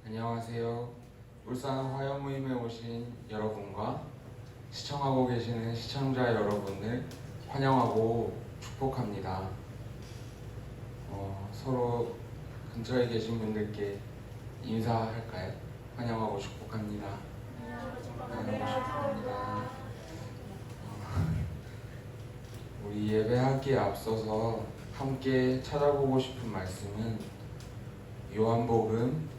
안녕하세요. 울산 화요모임에 오신 여러분과 시청하고 계시는 시청자 여러분을 환영하고 축복합니다. 서로 근처에 계신 분들께 인사할까요? 환영하고 축복합니다. 환영하고 축복합니다. 우리 예배하기에 앞서서 함께 찾아보고 싶은 말씀은 요한복음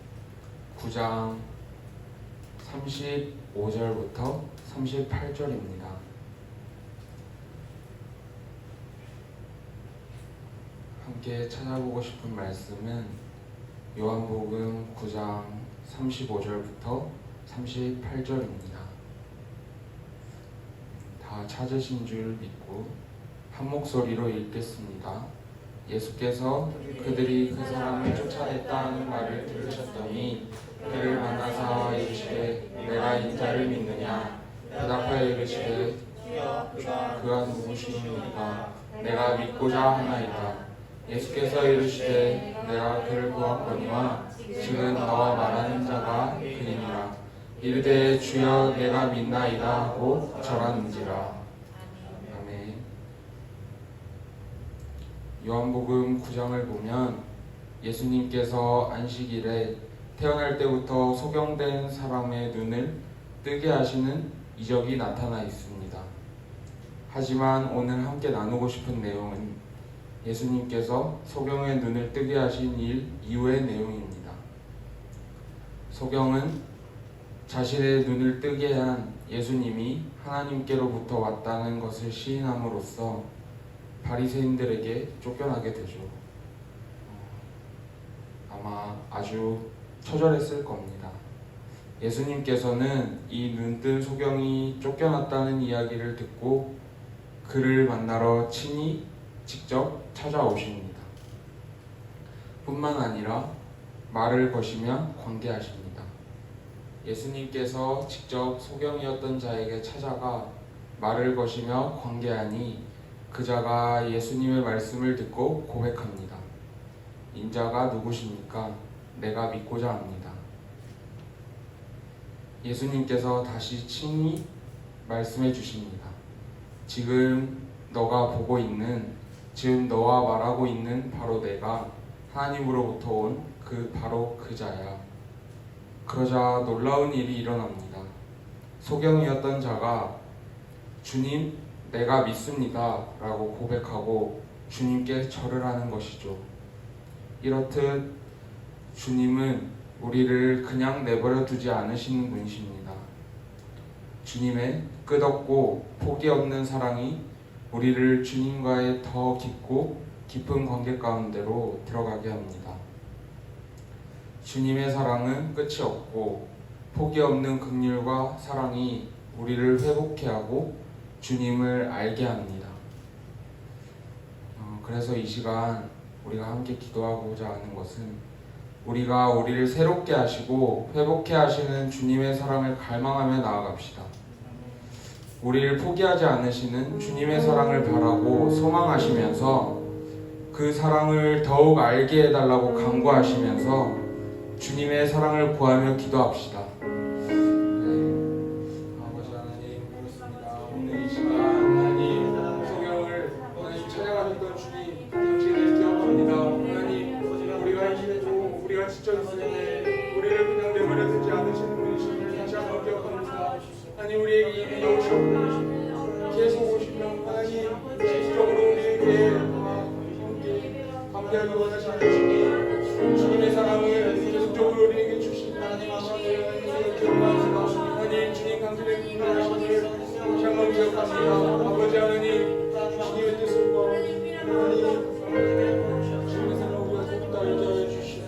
9장 35절부터 38절입니다. 함께 찾아보고 싶은 말씀은 요한복음 9장 35절부터 38절입니다. 다 찾으신 줄 믿고 한 목소리로 읽겠습니다. 예수께서 그들이 그 사람을 쫓아냈다 하는 말을 들으셨더니 그를 만나사 이르시되 내가 인자를 믿느냐? 대답하여 이르시되 그가 누구시니까 내가 믿고자 하나이다. 예수께서 이르시되 내가 그를 보았거니와 지금 너와 말하는 자가 그이니라. 이르되 주여 내가 믿나이다 하고 절하는지라. 아멘. 요한복음 9장을 보면 예수님께서 안식일에 태어날 때부터 소경된 사람의 눈을 뜨게 하시는 이적이 나타나 있습니다. 하지만 오늘 함께 나누고 싶은 내용은 예수님께서 소경의 눈을 뜨게 하신 일 이후의 내용입니다. 소경은 자신의 눈을 뜨게 한 예수님이 하나님께로부터 왔다는 것을 시인함으로써 바리새인들에게 쫓겨나게 되죠. 아마 아주 처절했을 겁니다. 예수님께서는 이 눈뜬 소경이 쫓겨났다는 이야기를 듣고 그를 만나러 친히 직접 찾아오십니다. 뿐만 아니라 말을 거시며 관계하십니다. 예수님께서 직접 소경이었던 자에게 찾아가 말을 거시며 관계하니 그 자가 예수님의 말씀을 듣고 고백합니다. 인자가 누구십니까? 내가 믿고자 합니다. 예수님께서 다시 친히 말씀해 주십니다. 지금 너가 보고 있는, 지금 너와 말하고 있는 바로 내가 하나님으로부터 온 바로 그 자야. 그러자 놀라운 일이 일어납니다. 소경이었던 자가 주님, 내가 믿습니다 라고 고백하고 주님께 절을 하는 것이죠. 이렇듯 주님은 우리를 그냥 내버려 두지 않으시는 분이십니다. 주님의 끝없고 포기 없는 사랑이 우리를 주님과의 더 깊고 깊은 관계 가운데로 들어가게 합니다. 주님의 사랑은 끝이 없고 포기 없는 긍휼과 사랑이 우리를 회복케 하고 주님을 알게 합니다. 그래서 이 시간 우리가 함께 기도하고자 하는 것은 우리가 우리를 새롭게 하시고 회복케 하시는 주님의 사랑을 갈망하며 나아갑시다. 우리를 포기하지 않으시는 주님의 사랑을 바라고 소망하시면서 그 사랑을 더욱 알게 해달라고 간구하시면서 주님의 사랑을 구하며 기도합시다. 아버지 하나님, 그렇습니다. 오늘 이 시간 하나님 소경을 하나님 찾아가셨던 주님 당신을 기억합니다. 하나님 우리가 힘들고 우리가 지쳐있으니 우리를 그냥 내버려 두지 않으시는 분이심을 다시 한번 기억합니다. 하나님 우리에게 이미 오셨고 계속 오시며 하나님 지속적으로 우리에게 함께 함께하기 원하시는 주님의 사랑을 계속적으로 우리에게 주신 하나님 아버지를 기억합니다. 하나님 주님 당신의 긍휼하심을 다시 한번 기억합니다. 아버지 하나님 주님의 뜻을 구하고 하나님 주님의 사랑을 우리가 더욱더 알게 하여 주시옵소서.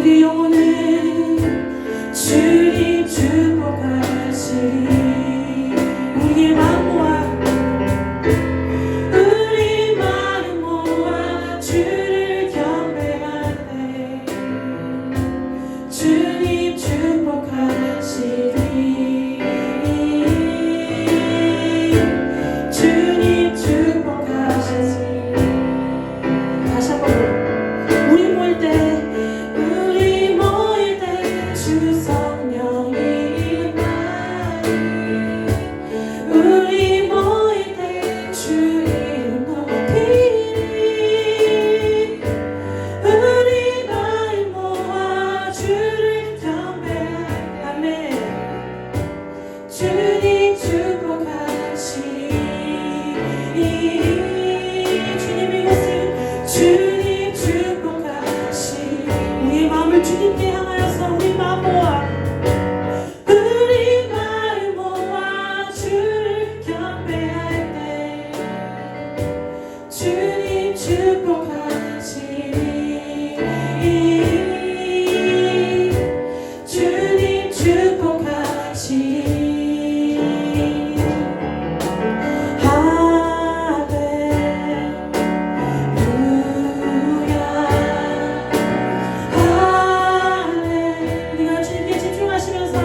우리 영혼을 주님 축복하시리. 우리의 마음 모아 우리 마음 모아 주를 경배하네. 주님 축복하시리. 주님 축복하시리. 다시 한번 우리 모일 때 주 성령이 임하니 우리 모일 때 주 이름 높이리. 우리 마음 모아 주를 경배하네. 주님 축복하시리. 주님 이곳을 주님 축복하시리. 우리의 마음을 주님께 향하여서 우리 마음 모아 우리 마음 모아 주를 경배할 때 주님 축복하시리. 주님 축복하시리. 우리가 주님께 집중하시면서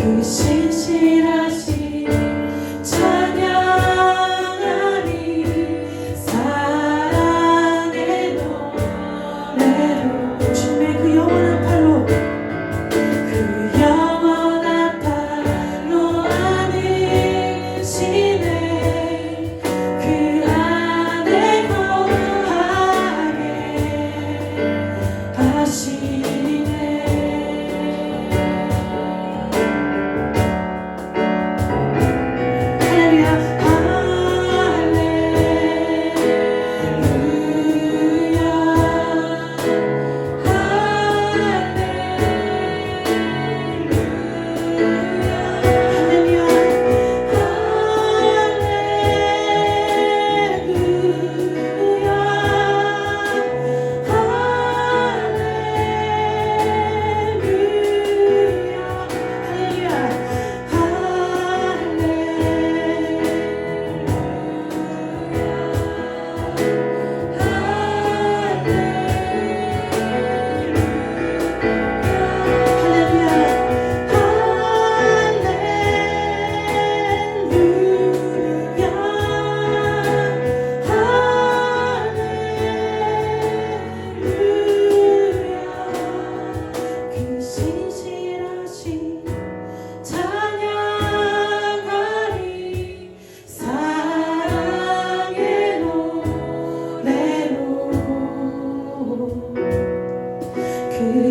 그 신실하신 찬양하리. 사랑의 노래로 주님의 그 영원한 팔로 그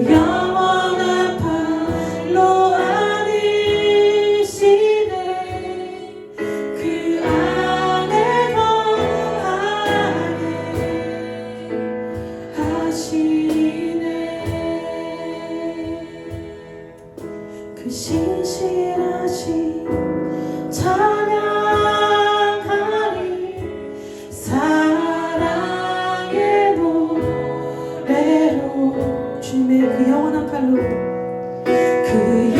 영원한 팔로 안으시네. 그 안에 거하게 하시네. 그 신실하신 찬양하리. 사랑의 노래로 주님의 그 영원한 팔로 그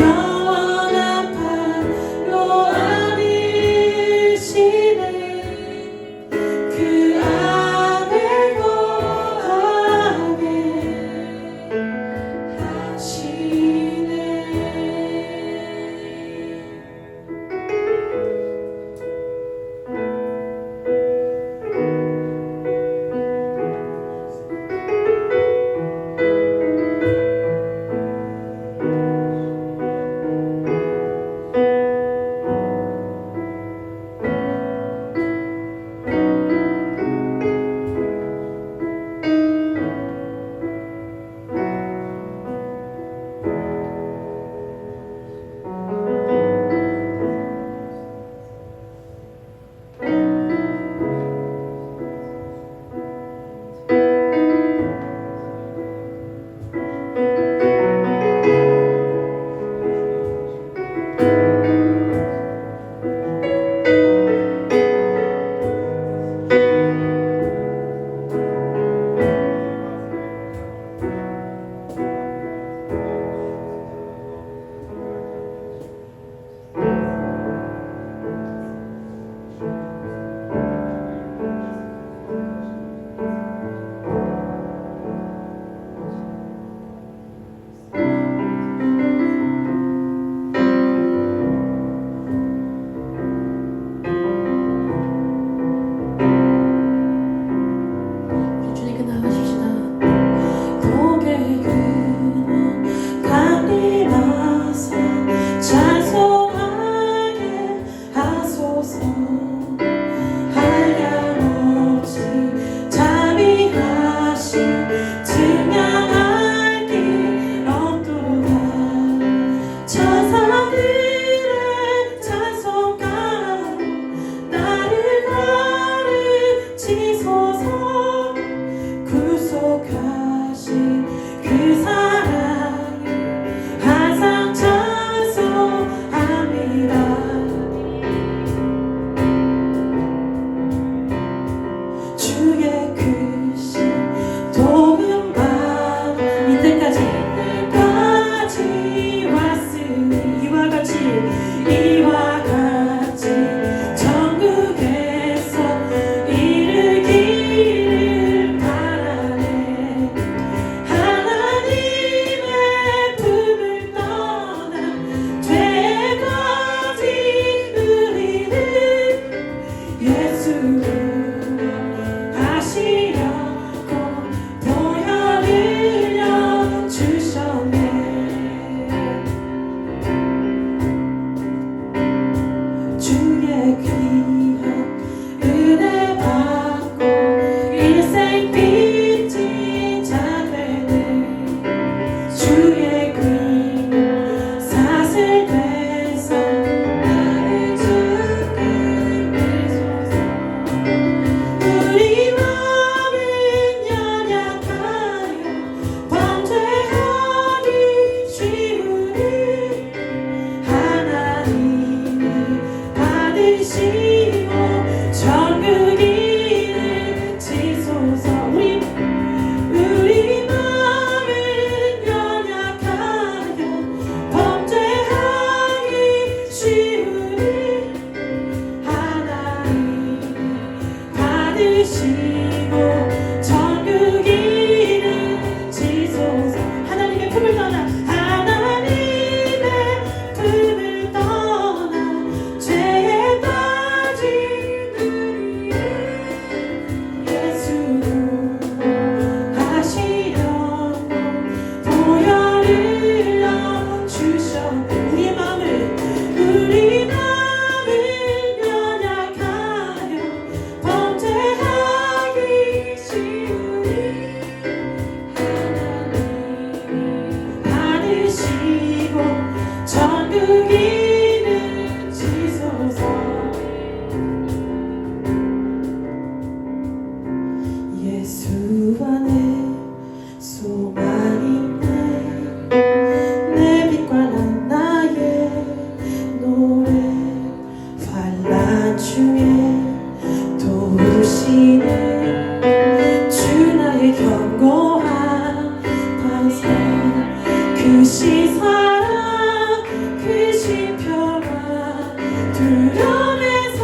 사랑 그 신평화 두려움에서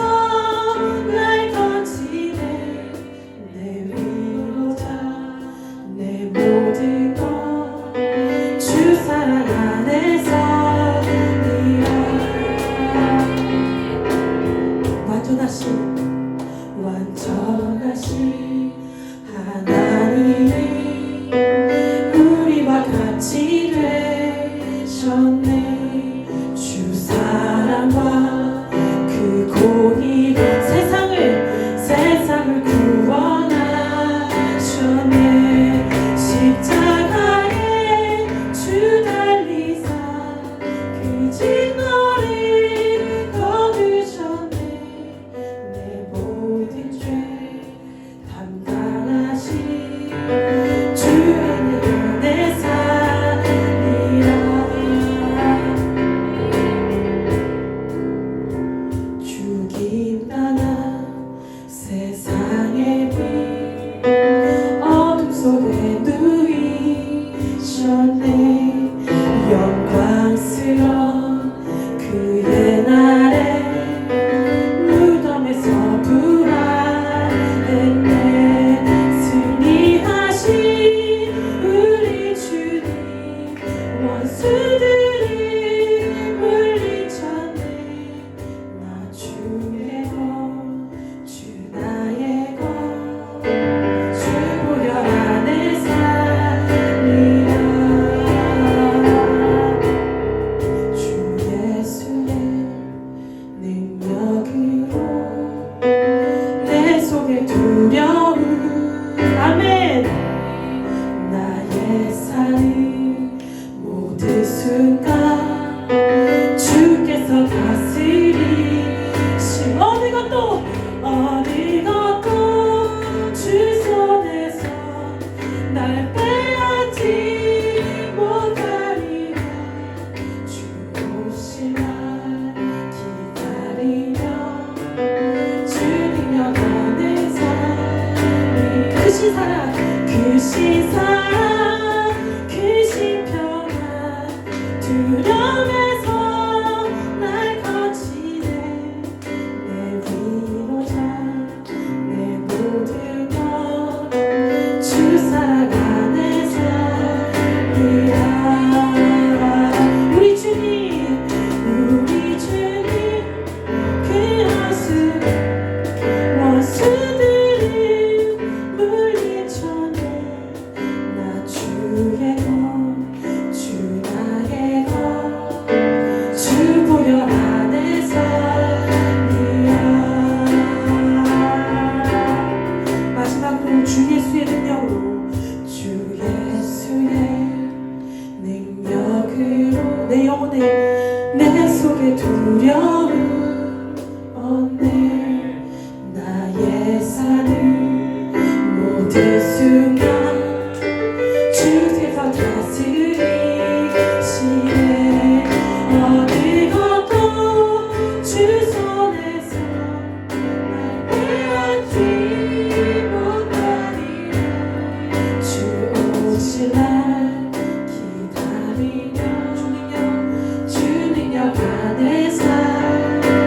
날 건지네 내 위로자 내 모든 것 주 사랑 안에서니라 완전하신 하나님이 우리와 같이 되셨네 주 사랑과 그 공의로 세상을 구원하셨네 십자가에 주 달리사 그 진노를 거두셨네 내 모든 죄 담당하신 주의 은혜 살리라 죽임당한 세상의 빛 어둠 속에 누이셨네 영광스러운 그의 날에 무덤에서 부활했네 승리하신 우리 주님 원수들을 물리쳤네 나 주의 것 주 나의 것 주 보혈 안에 살리라 주 예수의 능력으로 내 속에 두려움 아멘 나의 삶 모든 순간 주께서 다스리신 어느 것도 주 손에서 날 빼앗지 못하리라 주 오실 날 기다리며 주님여 안에서 크신 사랑 그 신평화 두려움에서 날 거치네 내 위로자 내 모든 것 주 사랑 안에서리라 우리 주님 그 원수들을 물리쳤네 나 주의 것 주 나의 것 주 보혈 안에서리라 마지막으로 주 예수의 능력으로 주 예수의 능력으로 내 영혼에 내 속에 두려움 없네 나의 사는 모든 순간 주께서 다스리시네 어느 것도 주 손에서 날 빼앗지 못하리라 주 오실 날 기다리며 주 능력 안에 살리라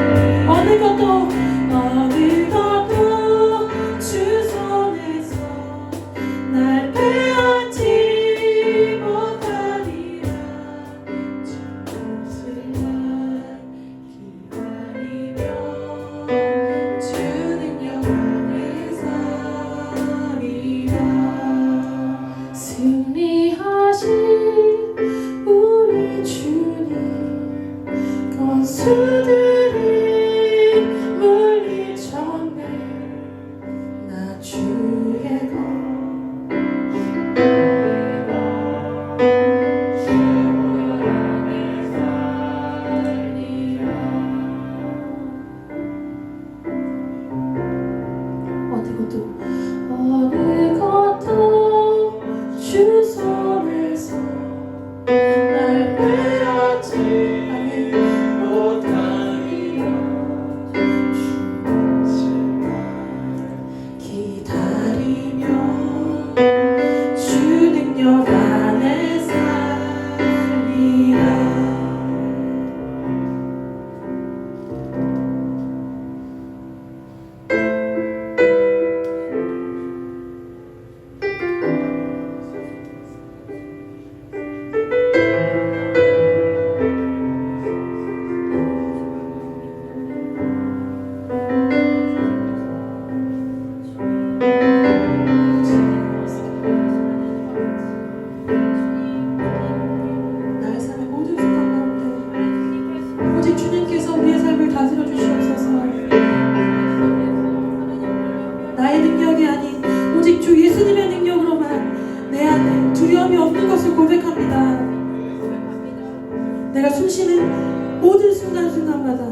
숨쉬는 모든 순간순간마다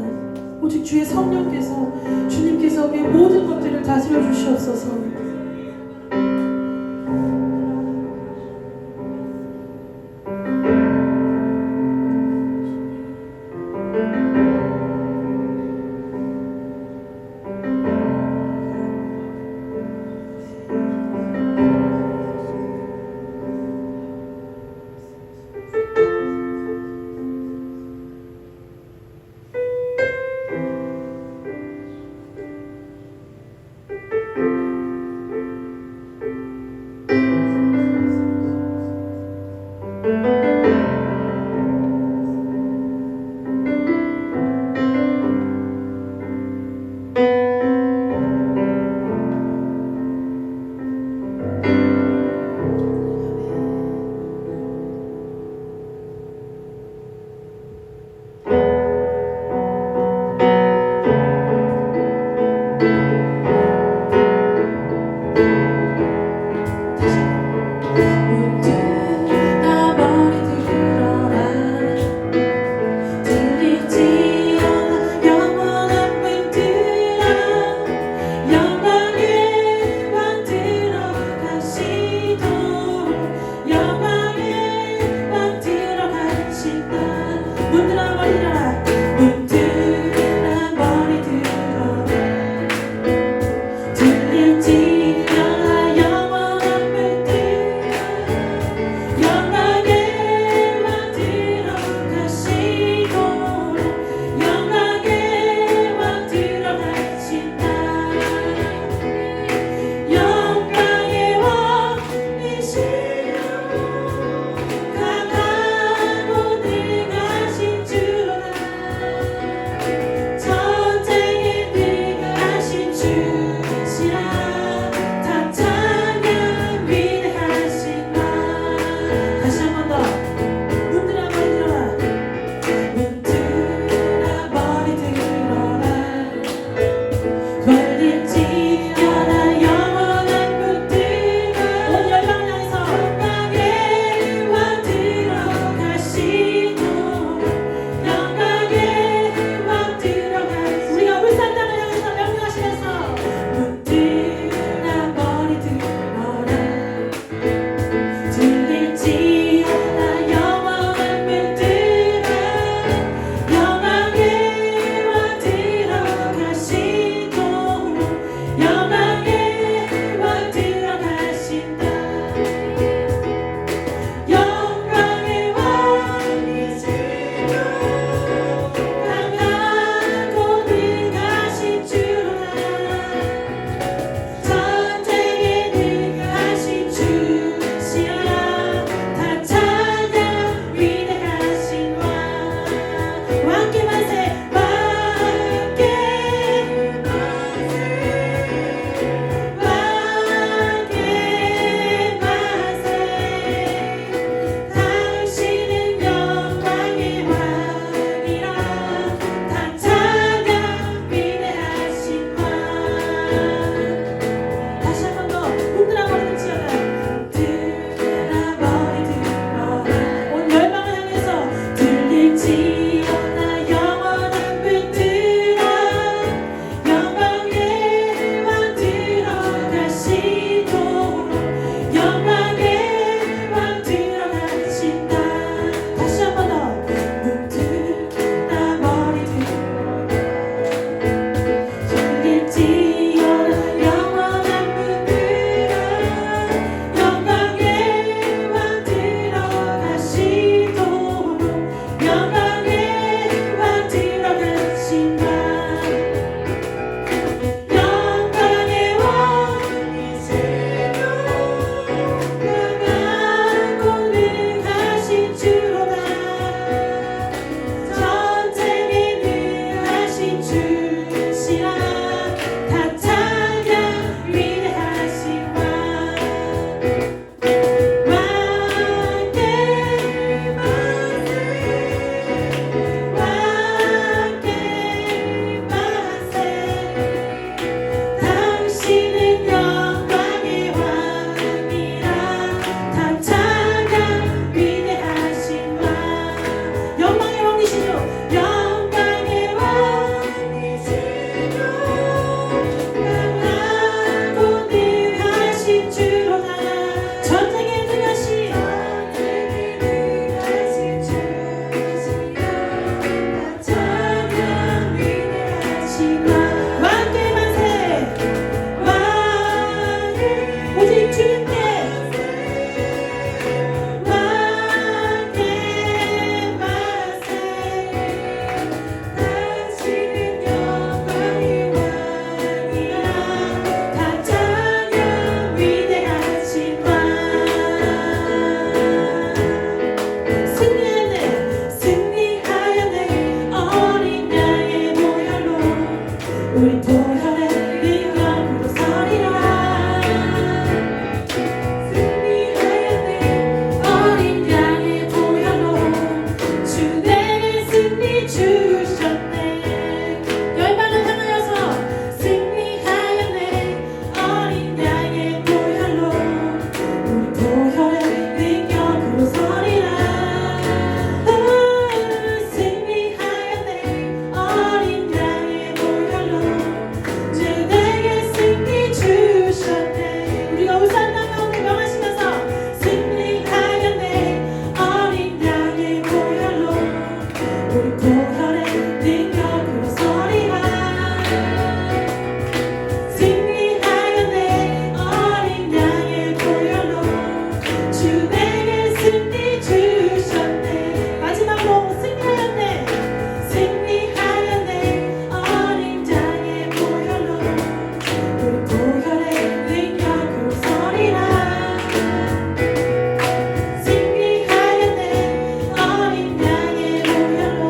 오직 주의 성령께서 주님께서 우리의 모든 것들을 다스려 주시옵소서. 우리 보혈의 능력으로 서리라. 승리하였네 어린 양의 보혈로 주 내게 승리 주셨네. 마지막으로 승리하였네 승리하였네 어린 양의 보혈로 우리 보혈의 능력으로 서리라. 승리하였네 어린 양의 보혈로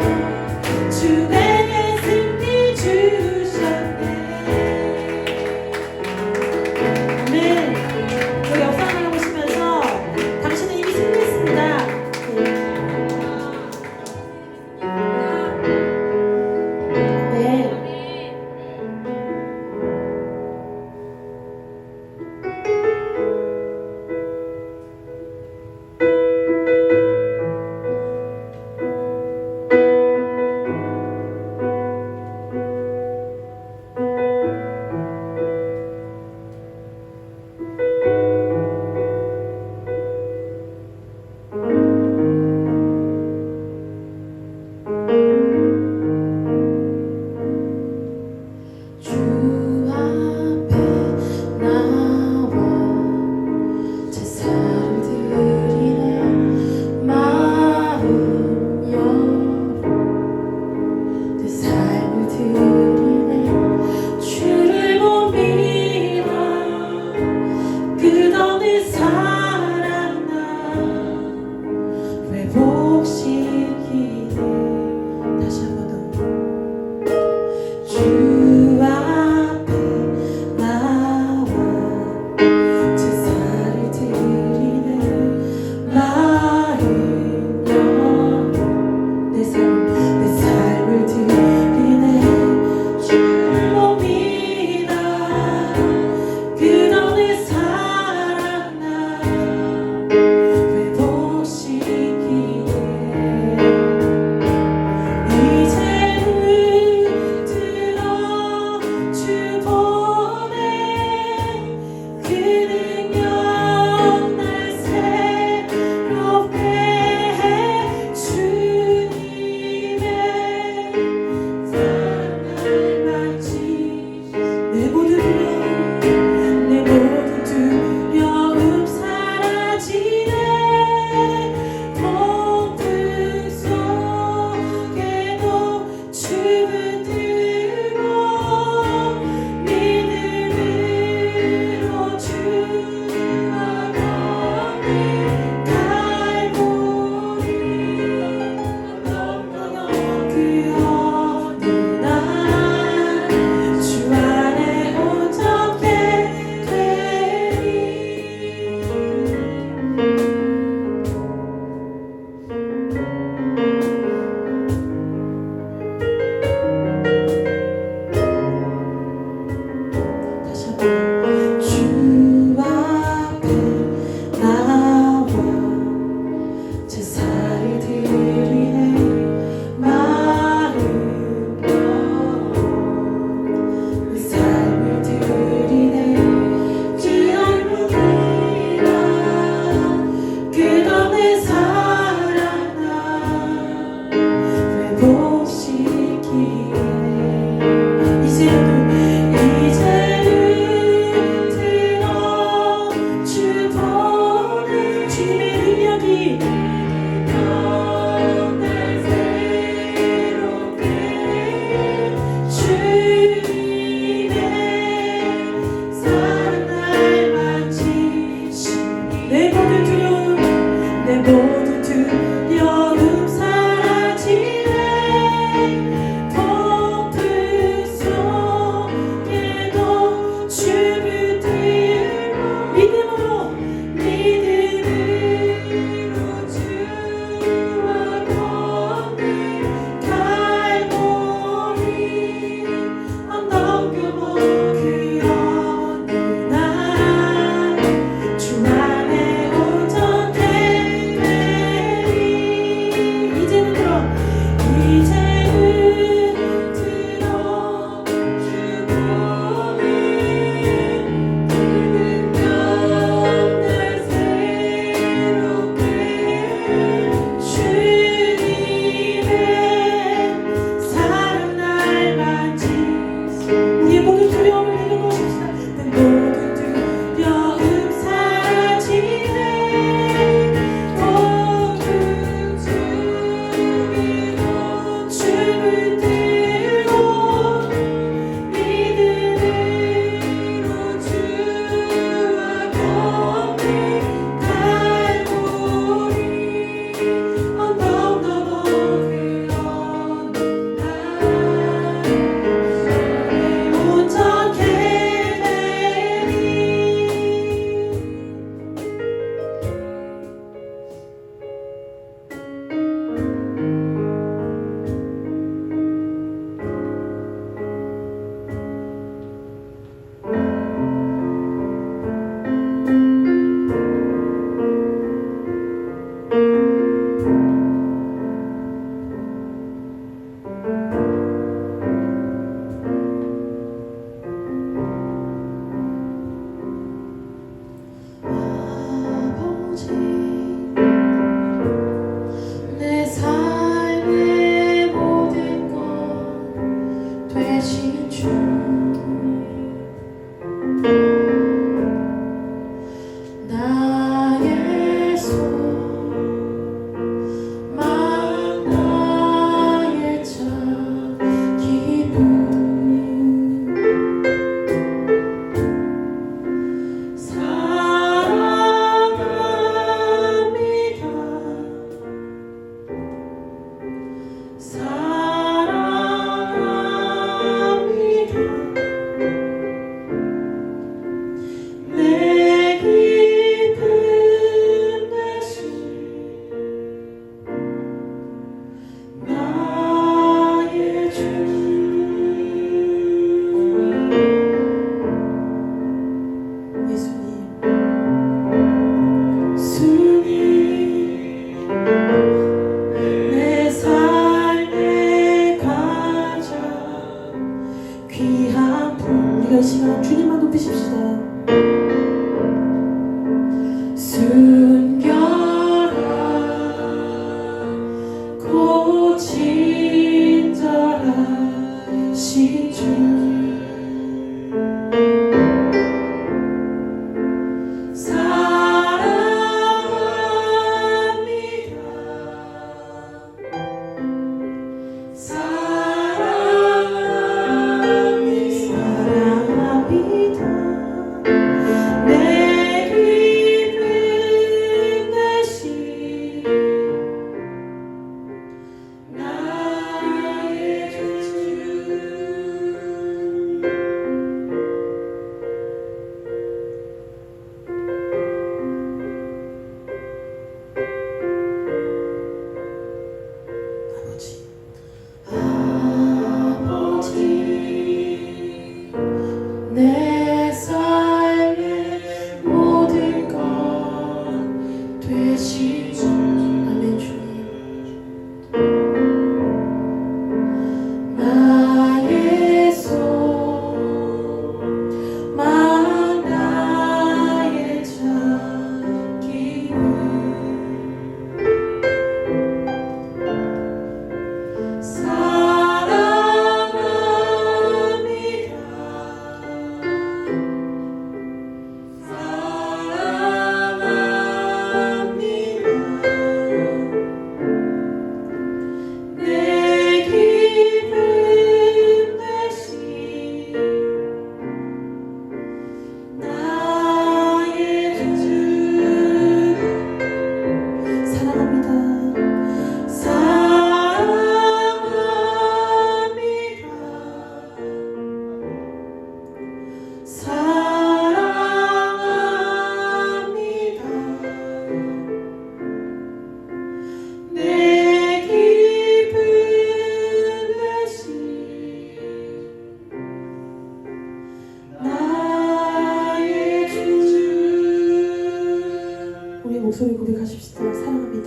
목소리 고백하십시다. 사랑합니다.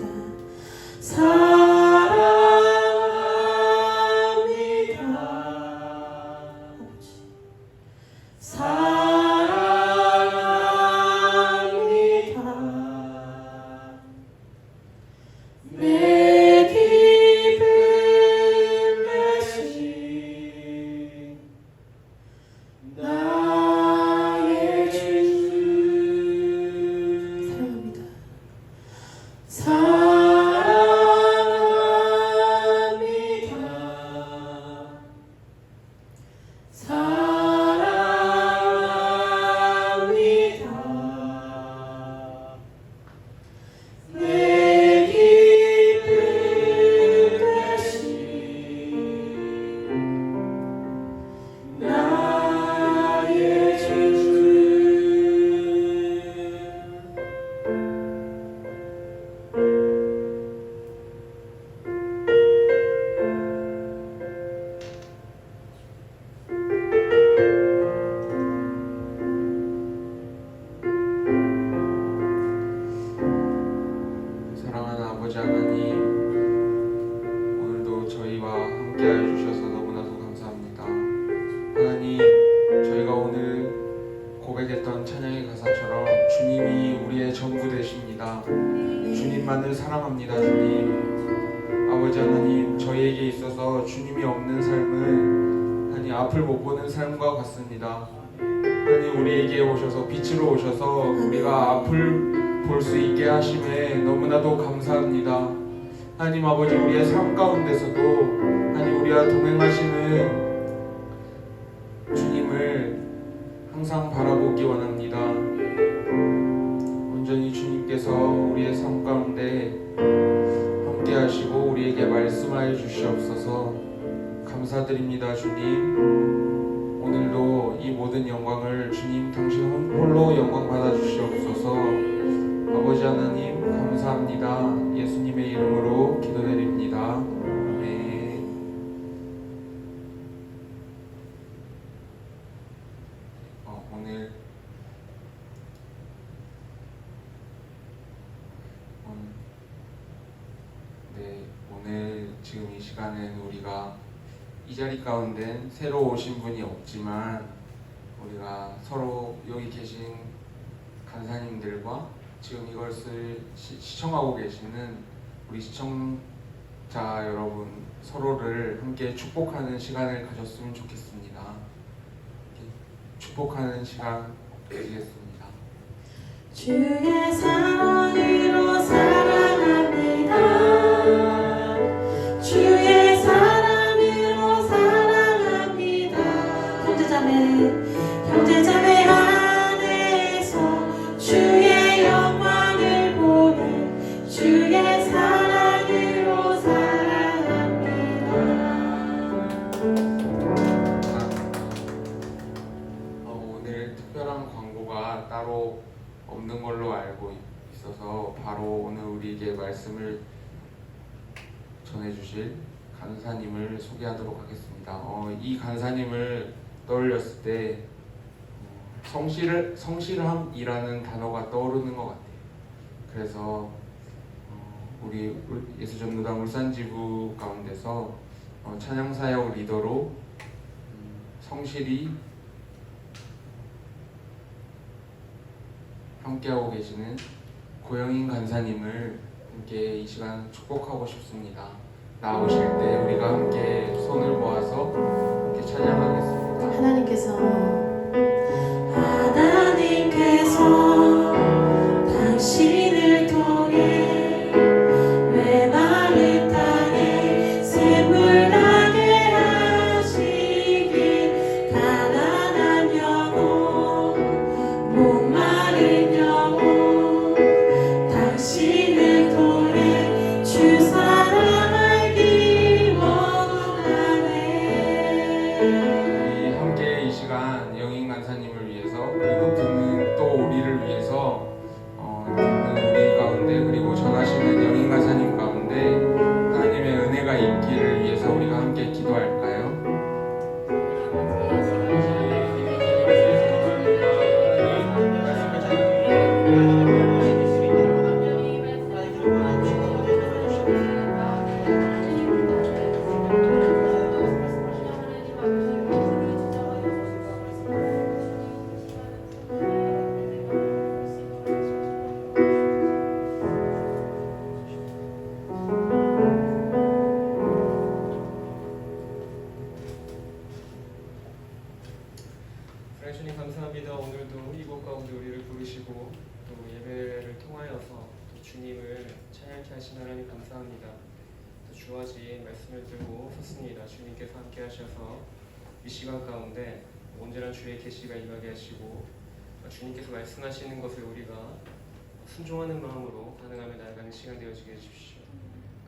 사랑하는 아버지 하나님, 오늘도 저희와 함께해 주셔서 너무나도 감사합니다. 하나님, 저희가 오늘 고백했던 찬양의 가사처럼 주님이 우리의 전부 되십니다. 주님만을 사랑합니다. 주님, 아버지 하나님, 저희에게 있어서 주님이 없는 삶은 하나님 앞을 못 보는 삶과 같습니다. 하나님, 우리에게 오셔서 빛으로 오셔서 우리가 앞을 볼 수 있게 하심에 너무나도 감사합니다. 하나님 아버지, 우리의 삶 가운데서도 하나님 우리와 동행하시는 주님을 항상 바라보기 원합니다. 온전히 주님께서 우리의 삶 가운데 함께 하시고 우리에게 말씀하여 주시옵소서. 감사드립니다. 주님, 오늘도 이 모든 영광을 주님 당신 홀로 영광 받아 주시옵소서. 아버지 하나님, 감사합니다. 예수님의 이름으로 기도드립니다. 아멘. 오늘 지금 이 시간은 우리가 이 자리 가운데 새로 오신 분이 없지만 우리가 서로 여기 계신 간사님들과 지금 이것을 시청하고 계시는 우리 시청자 여러분 서로를 함께 축복하는 시간을 가졌으면 좋겠습니다. 축복하는 시간 가지겠습니다. 주의 사랑으로 사랑합니다. 주의 사랑으로 사랑합니다. 형제자매 안에서 주의 영광을 보는 주의 사랑으로 사랑합니다. 오늘 특별한 광고가 따로 없는 걸로 알고 있어서 바로 오늘 우리에게 말씀을 전해주실 간사님을 소개하도록 하겠습니다. 이 간사님을 떠올렸을 때 성실함이라는 단어가 떠오르는 것 같아요. 그래서 우리 예수전도당 울산지부 가운데서 찬양사역 리더로 성실히 함께하고 계시는 고영인 간사님을 함께 이 시간 축복하고 싶습니다. 나오실 때 우리가 함께 하나님께서 당신을 통해 메마른 땅에 샘물 나게 하시길 가난한 영혼 목마른 영혼 당신을 통해 주 사랑 알기 원하네. 우리 함께 이 시간 영인 간사님을 위해서 그리고 듣는 또 우리를 위해서 듣는 우리 가운데 그리고 전하시는 영인 간사님 가운데 하나님의 은혜가 있기를 위해서 우리가 함께 기도할까요? 주님 감사합니다. 오늘도 이곳 가운데 우리를 부르시고 또 예배를 통하여서 또 주님을 찬양케 하신 하나님 감사합니다. 또 주어진 말씀을 들고 섰습니다. 주님께서 함께 하셔서 이 시간 가운데 온전한 주의 계시가 임하게 하시고 주님께서 말씀하시는 것을 우리가 순종하는 마음으로 반응하며 나아가는 시간 되어지게 해주십시오.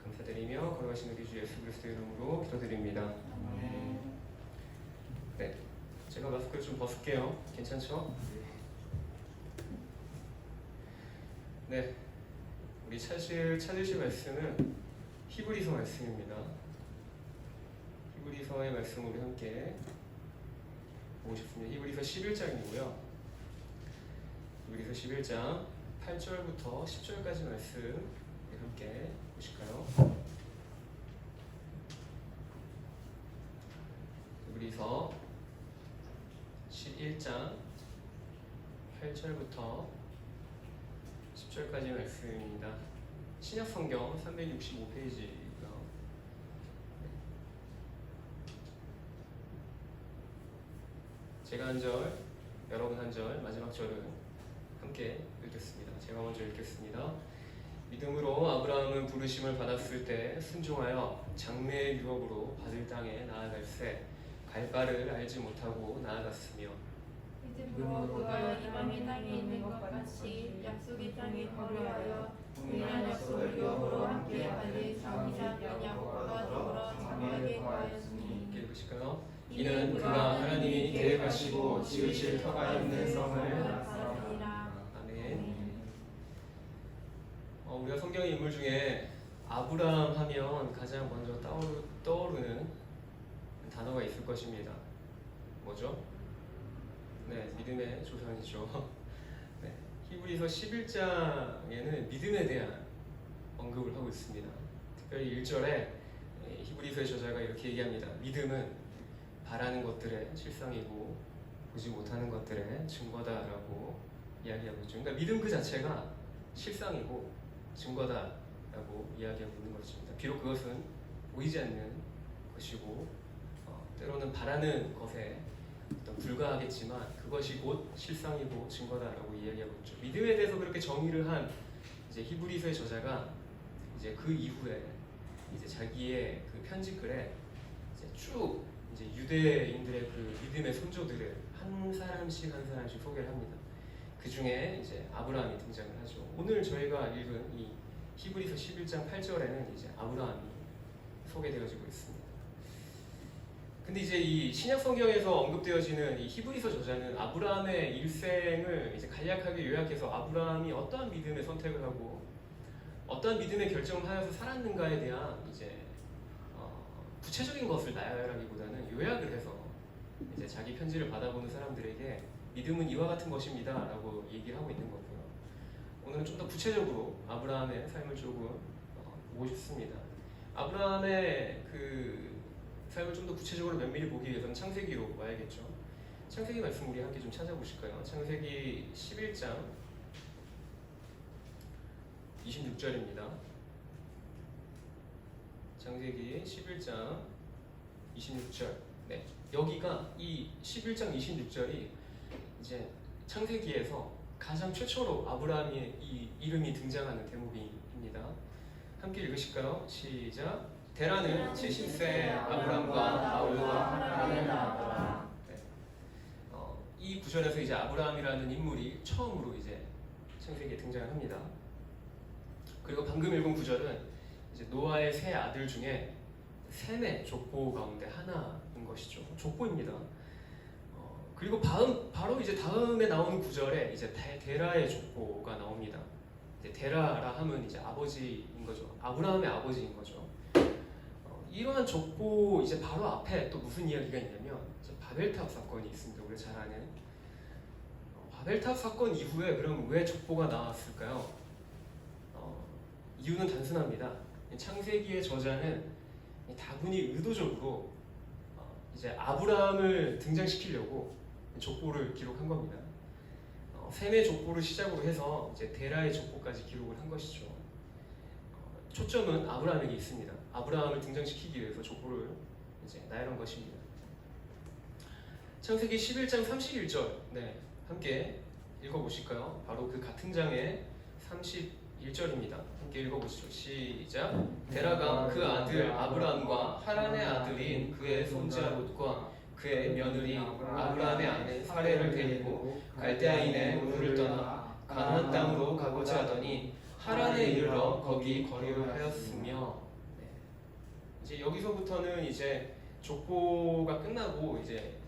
감사드리며 걸어가신 우리 주 예수 그리스도의 이름으로 기도드립니다. 네. 제가 마스크를 좀 벗을게요. 괜찮죠? 네, 우리 찾으실 말씀은 히브리서 말씀입니다. 히브리서의 말씀 우리 함께 보고 싶습니다. 히브리서 11장이고요. 히브리서 11장 8절부터 10절까지 말씀 우리 함께 보실까요? 히브리서 11장 8절부터 10절까지 말씀입니다. 신약성경 365페이지고요. 제가 한 절, 여러분 한 절, 마지막 절은 함께 읽겠습니다. 제가 먼저 읽겠습니다. 믿음으로 아브라함은 부르심을 받았을 때 순종하여 장래의 유업으로 받을 땅에 나아갈새 갈 바를 알지 못하고 나아갔으며 믿음으로 그가 이방의 땅에 있는 것 같이 약속의 땅에 거류하여 동일한 약속을 유업으로 함께 받을 이삭 야곱과 더불어 장막에 거하였으니. 읽으실까요? 이는 그가 하나님이 계획하시고 지으실 터가 있는 성을 아멘. 우리가 성경의 인물 중에 아브라함 하면 가장 먼저 떠오르는 단어가 있을 것입니다. 뭐죠? 네, 믿음의 조상이죠. 네, 히브리서 11장에는 믿음에 대한 언급을 하고 있습니다. 특별히 1절에 히브리서의 저자가 이렇게 얘기합니다. 믿음은 바라는 것들의 실상이고 보지 못하는 것들의 증거다라고 이야기하고 있죠. 그러니까 믿음 그 자체가 실상이고 증거다라고 이야기하고 있는 것입니다. 비록 그것은 보이지 않는 것이고 때로는 바라는 것에 불과하겠지만 그것이 곧 실상이고 증거다라고 이야기하고 있죠. 믿음에 대해서 그렇게 정의를 한 이제 히브리서의 저자가 이제 그 이후에 이제 자기의 그 편지글에 이제 쭉 이제 유대인들의 그 믿음의 선조들을 한 사람씩 소개를 합니다. 그 중에 이제 아브라함이 등장을 하죠. 오늘 저희가 읽은 이 히브리서 11장 8절에는 이제 아브라함이 소개되어지고 있습니다. 근데 이제 이 신약 성경에서 언급되어지는 이 히브리서 저자는 아브라함의 일생을 이제 간략하게 요약해서 아브라함이 어떠한 믿음의 선택을 하고 어떠한 믿음의 결정을 하여서 살았는가에 대한 이제 구체적인 것을 나열하기보다는 요약을 해서 이제 자기 편지를 받아보는 사람들에게 믿음은 이와 같은 것입니다라고 얘기를 하고 있는 거고요. 오늘은 좀 더 구체적으로 아브라함의 삶을 조금 보고 싶습니다. 아브라함의 그 삶을 좀 더 구체적으로 면밀히 보기 위해서는 창세기로 와야겠죠. 창세기 말씀 우리 함께 좀 찾아보실까요? 창세기 11장 26절입니다. 창세기 11장 26절. 네, 여기가 이 11장 26절이 이제 창세기에서 가장 최초로 아브라함의 이 이름이 등장하는 대목입니다. 함께 읽으실까요? 시작. 데라는 70세 아브라함과 나홀과 하란을 낳았더라. 네. 이 구절에서 이제 아브라함이라는 인물이 처음으로 이제 창세기에 등장합니다. 그리고 방금 읽은 구절은 이제 노아의 세 아들 중에 셈의 족보 가운데 하나인 것이죠. 족보입니다. 그리고 바로 이제 다음에 나오는 구절에 이제 데라의 족보가 나옵니다. 이제 데라라 하면 이제 아버지인 거죠. 아브라함의 아버지인 거죠. 이러한 족보 이제 바로 앞에 또 무슨 이야기가 있냐면 바벨탑 사건이 있습니다. 우리가 잘 아는 바벨탑 사건 이후에 그럼 왜 족보가 나왔을까요? 이유는 단순합니다. 창세기의 저자는 다분히 의도적으로 이제 아브라함을 등장시키려고 족보를 기록한 겁니다. 셈의 족보를 시작으로 해서 이제 데라의 족보까지 기록을 한 것이죠. 초점은 아브라함에게 있습니다. 아브라함을 등장시키기 위해서 족보를 이제 나열한 것입니다. 창세기 11장 31절, 네, 함께 읽어보실까요? 바로 그 같은 장의 31절입니다. 함께 읽어보시죠. 시작. 데라가 그 아들 아브라함과 하란의 아들인 그의 손자 롯과 그의 며느리 아브라함의 아내 사레를 데리고 갈대아인의 우르를 떠나 가나안 땅으로 가고자 하더니 하란에 이르러 거기 거류를 하였으며, 네. 이제 여기서부터는 이제 족보가 끝나고 이제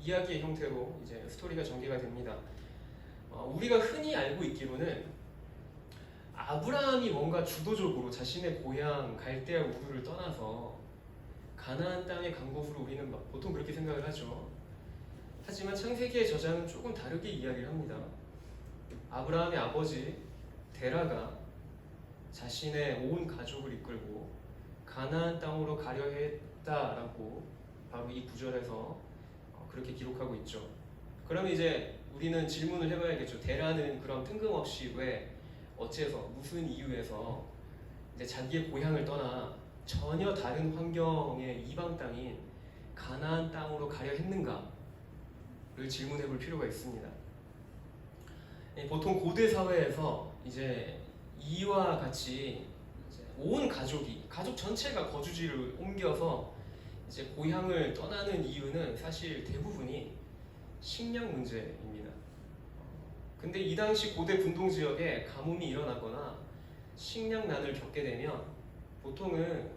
이야기의 형태로 이제 스토리가 전개가 됩니다. 우리가 흔히 알고 있기로는 아브라함이 뭔가 주도적으로 자신의 고향 갈대아 우르를 떠나서 가나안 땅에 간 것으로 우리는 보통 그렇게 생각을 하죠. 하지만 창세기의 저자는 조금 다르게 이야기를 합니다. 아브라함의 아버지 데라가 자신의 온 가족을 이끌고 가나안 땅으로 가려 했다라고 바로 이 구절에서 그렇게 기록하고 있죠. 그러면 이제 우리는 질문을 해봐야겠죠. 데라는 그럼 뜬금없이 왜 어째서 무슨 이유에서 이제 자기의 고향을 떠나 전혀 다른 환경의 이방 땅인 가나안 땅으로 가려 했는가를 질문해볼 필요가 있습니다. 보통 고대 사회에서 이제 이와 같이 이제 온 가족 전체가 거주지를 옮겨서 이제 고향을 떠나는 이유는 사실 대부분이 식량 문제입니다. 근데 이 당시 고대 분동 지역에 가뭄이 일어나거나 식량난을 겪게 되면 보통은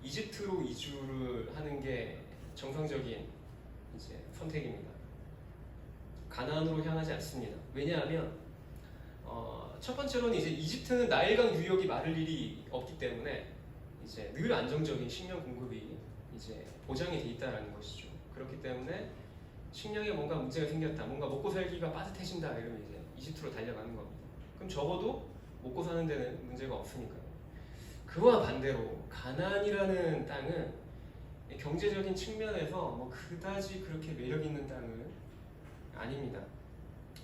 이집트로 이주를 하는 게 정상적인 이제 선택입니다. 가나안으로 향하지 않습니다. 왜냐하면 첫 번째로는 이제 이집트는 나일강 유역이 마를 일이 없기 때문에 이제 늘 안정적인 식량 공급이 이제 보장이 돼 있다라는 것이죠. 그렇기 때문에 식량에 뭔가 문제가 생겼다, 뭔가 먹고 살기가 빠듯해진다 이러면 이제 이집트로 달려가는 겁니다. 그럼 적어도 먹고 사는 데는 문제가 없으니까요. 그와 반대로 가나안이라는 땅은 경제적인 측면에서 뭐 그다지 그렇게 매력 있는 땅은 아닙니다.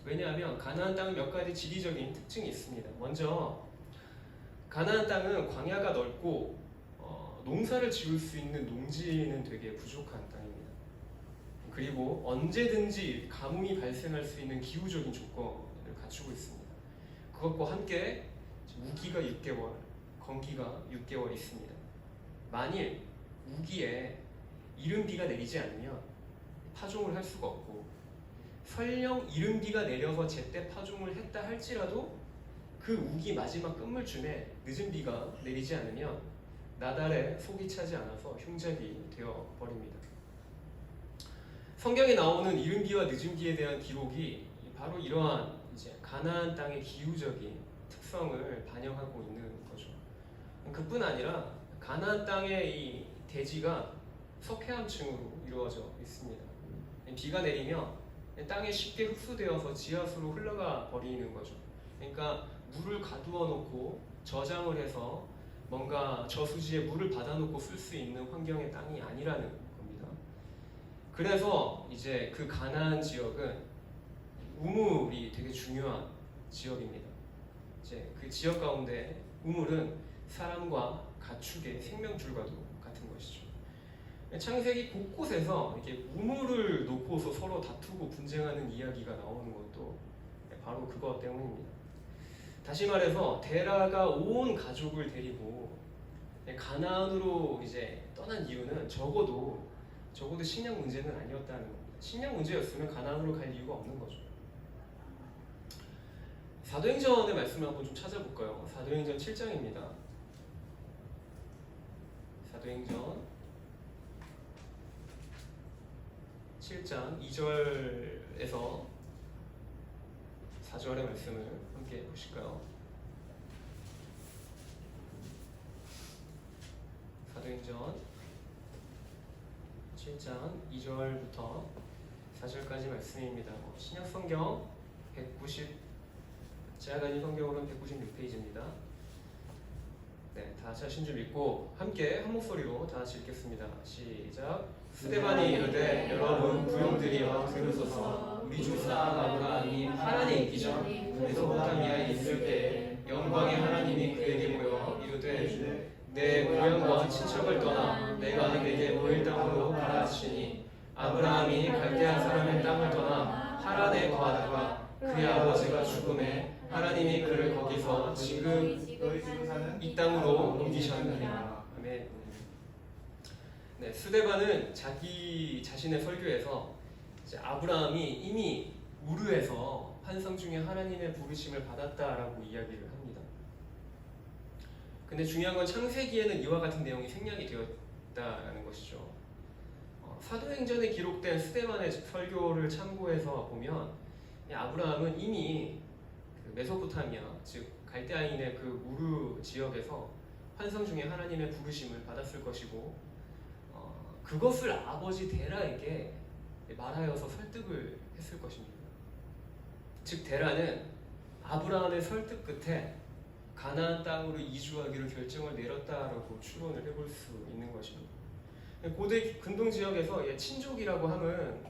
왜냐하면 가나안 땅은 몇 가지 지리적인 특징이 있습니다. 먼저 가나안 땅은 광야가 넓고 농사를 지을 수 있는 농지는 되게 부족한 땅입니다. 그리고 언제든지 가뭄이 발생할 수 있는 기후적인 조건을 갖추고 있습니다. 그것과 함께 우기가 6개월, 건기가 6개월 있습니다. 만일 우기에 이른 비가 내리지 않으면 파종을 할 수가 없고, 설령 이른 비가 내려서 제때 파종을 했다 할지라도 그 우기 마지막 끝물쯤에 늦은 비가 내리지 않으면 나달에 속이 차지 않아서 흉작이 되어 버립니다. 성경에 나오는 이른 비와 늦은 비에 대한 기록이 바로 이러한 이제 가나안 땅의 기후적인 특성을 반영하고 있는 거죠. 그뿐 아니라 가나안 땅의 이 대지가 석회암층으로 이루어져 있습니다. 비가 내리면 땅에 쉽게 흡수되어서 지하수로 흘러가 버리는 거죠. 그러니까 물을 가두어 놓고 저장을 해서 뭔가 저수지에 물을 받아놓고 쓸 수 있는 환경의 땅이 아니라는 겁니다. 그래서 이제 그 가나안 지역은 우물이 되게 중요한 지역입니다. 이제 그 지역 가운데 우물은 사람과 가축의 생명줄과도 같은 것이죠. 창세기 곳곳에서 이렇게 우물을 놓고서 서로 다투고 분쟁하는 이야기가 나오는 것도 바로 그것 때문입니다. 다시 말해서 데라가 온 가족을 데리고 가나안으로 이제 떠난 이유는 적어도 식량 문제는 아니었다는 겁니다. 식량 문제였으면 가나안으로 갈 이유가 없는 거죠. 사도행전의 말씀을 한번 좀 찾아볼까요? 사도행전 7장입니다. 사도행전 7장 2절에서 4절의 말씀을 함께 보실까요? 사도행전 7장 2절부터 4절까지 말씀입니다. 신약성경 제가 다닌 성경으로는 196페이지입니다. 네, 다 하신 줄 믿고 함께 한 목소리로 다 같이 읽겠습니다. 시작. 스데반이 이르되 여러분 부용들이여 들으소서. 우리 조상 아브라함이 하란에 있기 전 메소포타미아에 있을 때 영광의 하나님이 그에게 보여 이르되 내 고향과 친척을 떠나 내가 내게 보일 땅으로 가라 하시니 아브라함이 갈대아 사람의 땅을 떠나 하란에 거하다가 그의 아버지가 죽음에 하나님이 그를 거기서 지금 이 땅으로 옮기셨느니라. 아멘. 네, 스데반은 자기 자신의 설교에서 이제 아브라함이 이미 우르에서 환상 중에 하나님의 부르심을 받았다라고 이야기를 합니다. 근데 중요한 건 창세기에는 이와 같은 내용이 생략이 되었다라는 것이죠. 사도행전에 기록된 스데반의 설교를 참고해서 보면 아브라함은 이미 그 메소포타미아, 즉 갈대아인의 그 우르 지역에서 환상 중에 하나님의 부르심을 받았을 것이고 그것을 아버지 데라에게 말하여서 설득을 했을 것입니다. 즉 데라는 아브라함의 설득 끝에 가나안 땅으로 이주하기로 결정을 내렸다라고 추론을 해볼 수 있는 것입니다. 고대 근동 지역에서 친족이라고 함은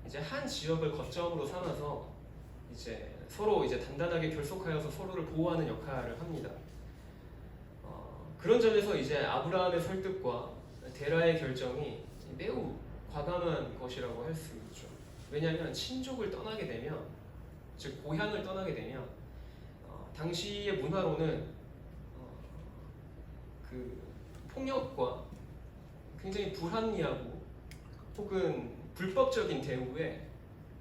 이제 한 지역을 거점으로 삼아서 이제 서로 이제 단단하게 결속하여서 서로를 보호하는 역할을 합니다. 그런 점에서 이제 아브라함의 설득과 데라의 결정이 매우 과감한 것이라고 할 수 있죠. 왜냐하면 친족을 떠나게 되면, 즉 고향을 떠나게 되면 당시의 문화로는 그 폭력과 굉장히 불합리하고 혹은 불법적인 대우에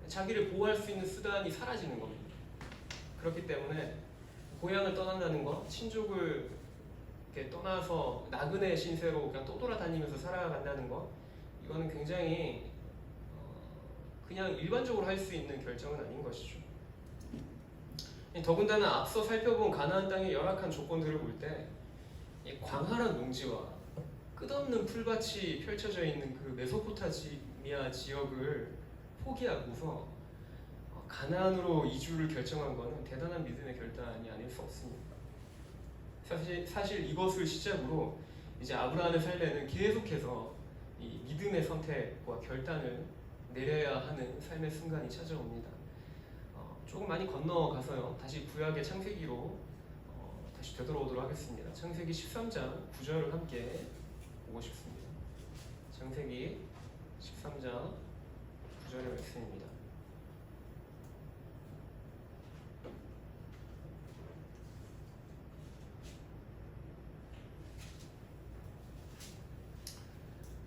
자기를 보호할 수 있는 수단이 사라지는 겁니다. 그렇기 때문에 고향을 떠난다는 것, 친족을 이렇게 떠나서 나그네 신세로 그냥 떠돌아다니면서 살아간다는 것, 이거는 굉장히 그냥 일반적으로 할 수 있는 결정은 아닌 것이죠. 더군다나 앞서 살펴본 가나안 땅의 열악한 조건들을 볼 때 광활한 농지와 끝없는 풀밭이 펼쳐져 있는 그 메소포타미아 지역을 포기하고서 가나안으로 이주를 결정한 것은 대단한 믿음의 결단이 아닐 수 없습니다. 사실 이것을 시작으로 이제 아브라함의 삶에는 계속해서 이 믿음의 선택과 결단을 내려야 하는 삶의 순간이 찾아옵니다. 조금 많이 건너가서요, 다시 구약의 창세기로 다시 되돌아오도록 하겠습니다. 창세기 13장 9절을 함께 보고 싶습니다. 창세기 13장 9절의 말씀입니다.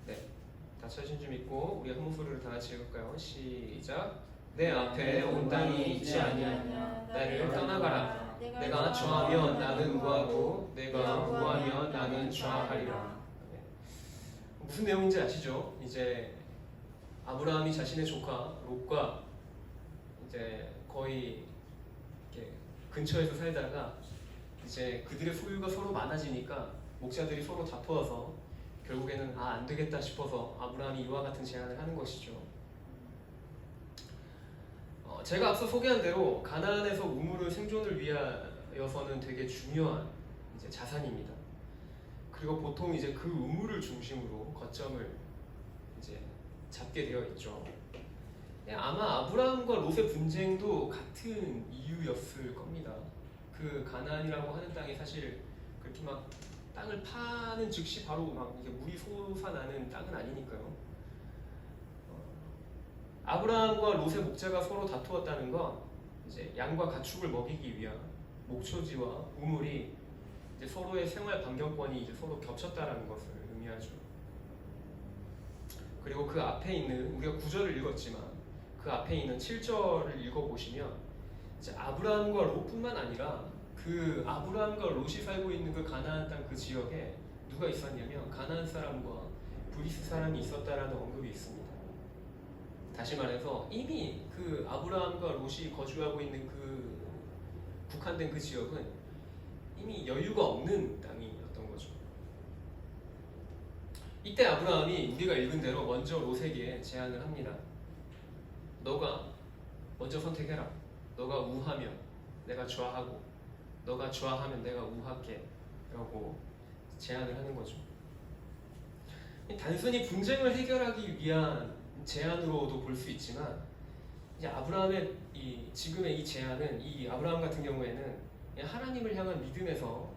네, 다 찾으신 줄 믿고 우리 한 목소리를 다 같이 읽을까요? 시작. 내 앞에 온 땅이 있지 아니하냐. 나를 떠나가라. 내가 저하면 나는 무하고 내가 무하면 나는 좌하리라. 네. 무슨 내용인지 아시죠? 이제 아브라함이 자신의 조카 롯과 이제 거의 이렇게 근처에서 살다가 이제 그들의 소유가 서로 많아지니까 목자들이 서로 다투어서 결국에는 안 되겠다 싶어서 아브라함이 이와 같은 제안을 하는 것이죠. 제가 앞서 소개한 대로 가나안에서 우물은 생존을 위하여서는 되게 중요한 이제 자산입니다. 그리고 보통 이제 그 우물을 중심으로 거점을 이제 잡게 되어 있죠. 아마 아브라함과 롯의 분쟁도 같은 이유였을 겁니다. 그 가나안이라고 하는 땅이 사실 그렇게 막 땅을 파는 즉시 바로 막 이게 물이 솟아나는 땅은 아니니까요. 아브라함과 롯의 목자가 서로 다투었다는 건 이제 양과 가축을 먹이기 위한 목초지와 우물이 이제 서로의 생활 반경권이 이제 서로 겹쳤다라는 것을 의미하죠. 그리고 그 앞에 있는 우리가 9절을 읽었지만 그 앞에 있는 7절을 읽어보시면 이제 아브라함과 롯뿐만 아니라 그 아브라함과 롯이 살고 있는 그 가나안 땅 그 지역에 누가 있었냐면 가나안 사람과 브리스 사람이 있었다라는 언급이 있습니다. 다시 말해서 이미 그 아브라함과 롯이 거주하고 있는 그 국한된 그 지역은 이미 여유가 없는 땅이었던 거죠. 이때 아브라함이 우리가 읽은 대로 먼저 롯에게 제안을 합니다. 너가 먼저 선택해라. 너가 우하면 내가 좌하고 너가 좌하면 내가 우할게 라고 제안을 하는 거죠. 단순히 분쟁을 해결하기 위한 제안으로도 볼 수 있지만 이제 아브라함의 지금의 이 제안은 이 아브라함 같은 경우에는 하나님을 향한 믿음에서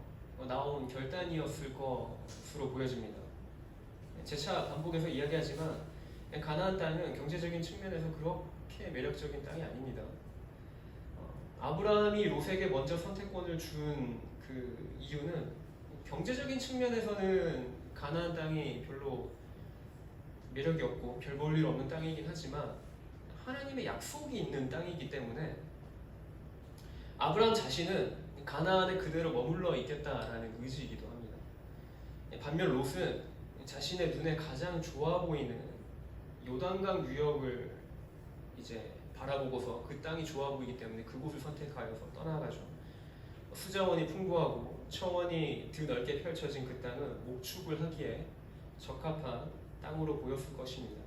나온 결단이었을 것으로 보여집니다. 재차 반복해서 이야기하지만 가나안 땅은 경제적인 측면에서 그렇게 매력적인 땅이 아닙니다. 아브라함이 롯에게 먼저 선택권을 준 그 이유는 경제적인 측면에서는 가나안 땅이 별로 매력이 없고 별 볼 일 없는 땅이긴 하지만 하나님의 약속이 있는 땅이기 때문에 아브라함 자신은 가나안에 그대로 머물러 있겠다라는 의지이기도 합니다. 반면 롯은 자신의 눈에 가장 좋아 보이는 요단강 유역을 이제 바라보고서 그 땅이 좋아 보이기 때문에 그곳을 선택하여서 떠나가죠. 수자원이 풍부하고 초원이 드넓게 펼쳐진 그 땅은 목축을 하기에 적합한 땅으로 보였을 것입니다.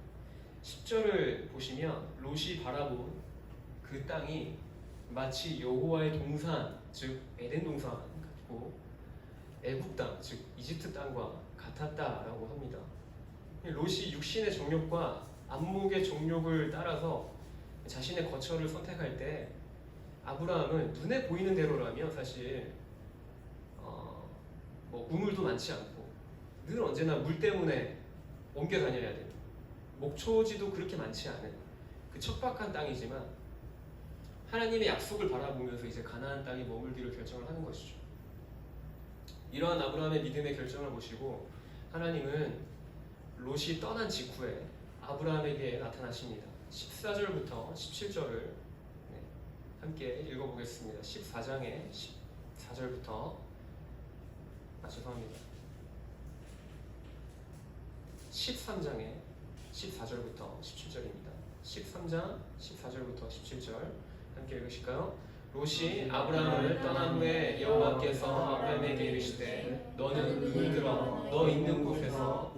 10절을 보시면 롯이 바라본 그 땅이 마치 여호와의 동산, 즉 에덴 동산 같고 애굽 땅, 즉 이집트 땅과 같았다라고 합니다. 롯이 육신의 정욕과 안목의 정욕을 따라서 자신의 거처를 선택할 때 아브라함은 눈에 보이는 대로라면 사실 뭐 우물도 많지 않고 늘 언제나 물 때문에 옮겨 다녀야 되는 목초지도 그렇게 많지 않은 그 척박한 땅이지만 하나님의 약속을 바라보면서 이제 가나안 땅에 머물기로 결정을 하는 것이죠. 이러한 아브라함의 믿음의 결정을 보시고 하나님은 롯이 떠난 직후에 아브라함에게 나타나십니다. 14절부터 17절을 함께 읽어보겠습니다. 14장의 14절부터 죄송합니다. 13장의 14절부터 17절입니다. 13장 14절부터 17절 함께 읽으실까요? 롯이 아브라함을 떠난 후에 여호와께서 아브라함에게 이르시되 너는 눈을 들어 너 있는 곳에서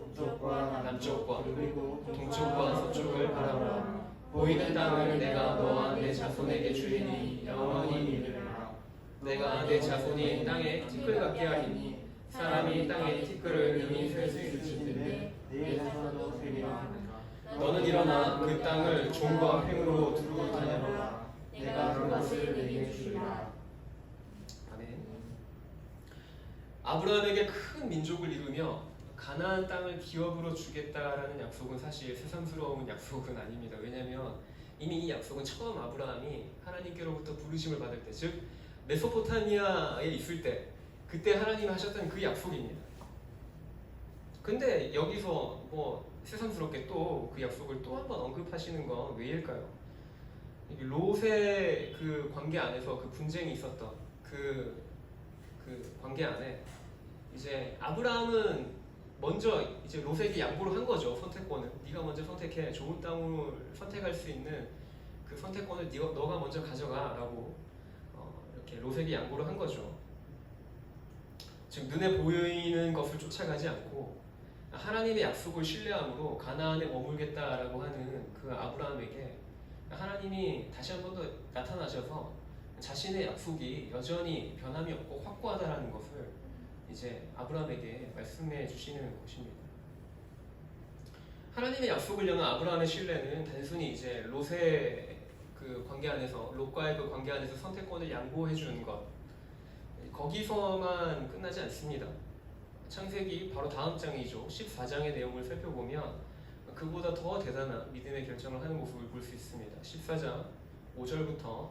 남쪽과 동쪽과 서쪽을 바라보라. 보이는 땅을 내가 너와 내 자손에게 주리니 영원히 이르리라. 내가 내 자손이 땅에 티끌 같게 하리니 사람이 땅에 티끌을 능히 셀 수 있을진데 내 자손도 세리라. 너는 일어나 그 땅을 종과 횡으로 두루 다녀라. 내가 그것을 내게 주리라. 아멘. 아브라함에게 큰 민족을 이루며 가나안 땅을 기업으로 주겠다라는 약속은 사실 새삼스러운 약속은 아닙니다. 왜냐하면 이미 이 약속은 처음 아브라함이 하나님께로부터 부르심을 받을 때, 즉 메소포타미아에 있을 때 그때 하나님이 하셨던 그 약속입니다. 근데 여기서 뭐 새삼스럽게 또 그 약속을 또 한 번 언급하시는 건 왜일까요? 롯의 그 관계 안에서 그 분쟁이 있었던 그 관계 안에 이제 아브라함은 먼저 이제 롯에게 양보를 한 거죠. 선택권을 네가 먼저 선택해. 좋은 땅을 선택할 수 있는 그 선택권을 너가 먼저 가져가라고 이렇게 롯에게 양보를 한 거죠. 즉 눈에 보이는 것을 쫓아가지 않고 하나님의 약속을 신뢰함으로 가나안에 머물겠다라고 하는 그 아브라함에게 하나님이 다시 한 번 더 나타나셔서 자신의 약속이 여전히 변함이 없고 확고하다라는 것을 이제 아브라함에게 말씀해 주시는 것입니다. 하나님의 약속을 향한 아브라함의 신뢰는 단순히 이제 롯의 그 관계 안에서 롯과의 그 관계 안에서 선택권을 양보해 주는 것 거기서만 끝나지 않습니다. 창세기 바로 다음 장이죠. 14장의 내용을 살펴보면 그보다 더 대단한 믿음의 결정을 하는 모습을 볼 수 있습니다. 14장 5절부터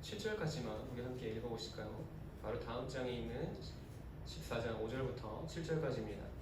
7절까지만 우리 함께 읽어보실까요? 바로 다음 장에 있는 14장 5절부터 7절까지입니다.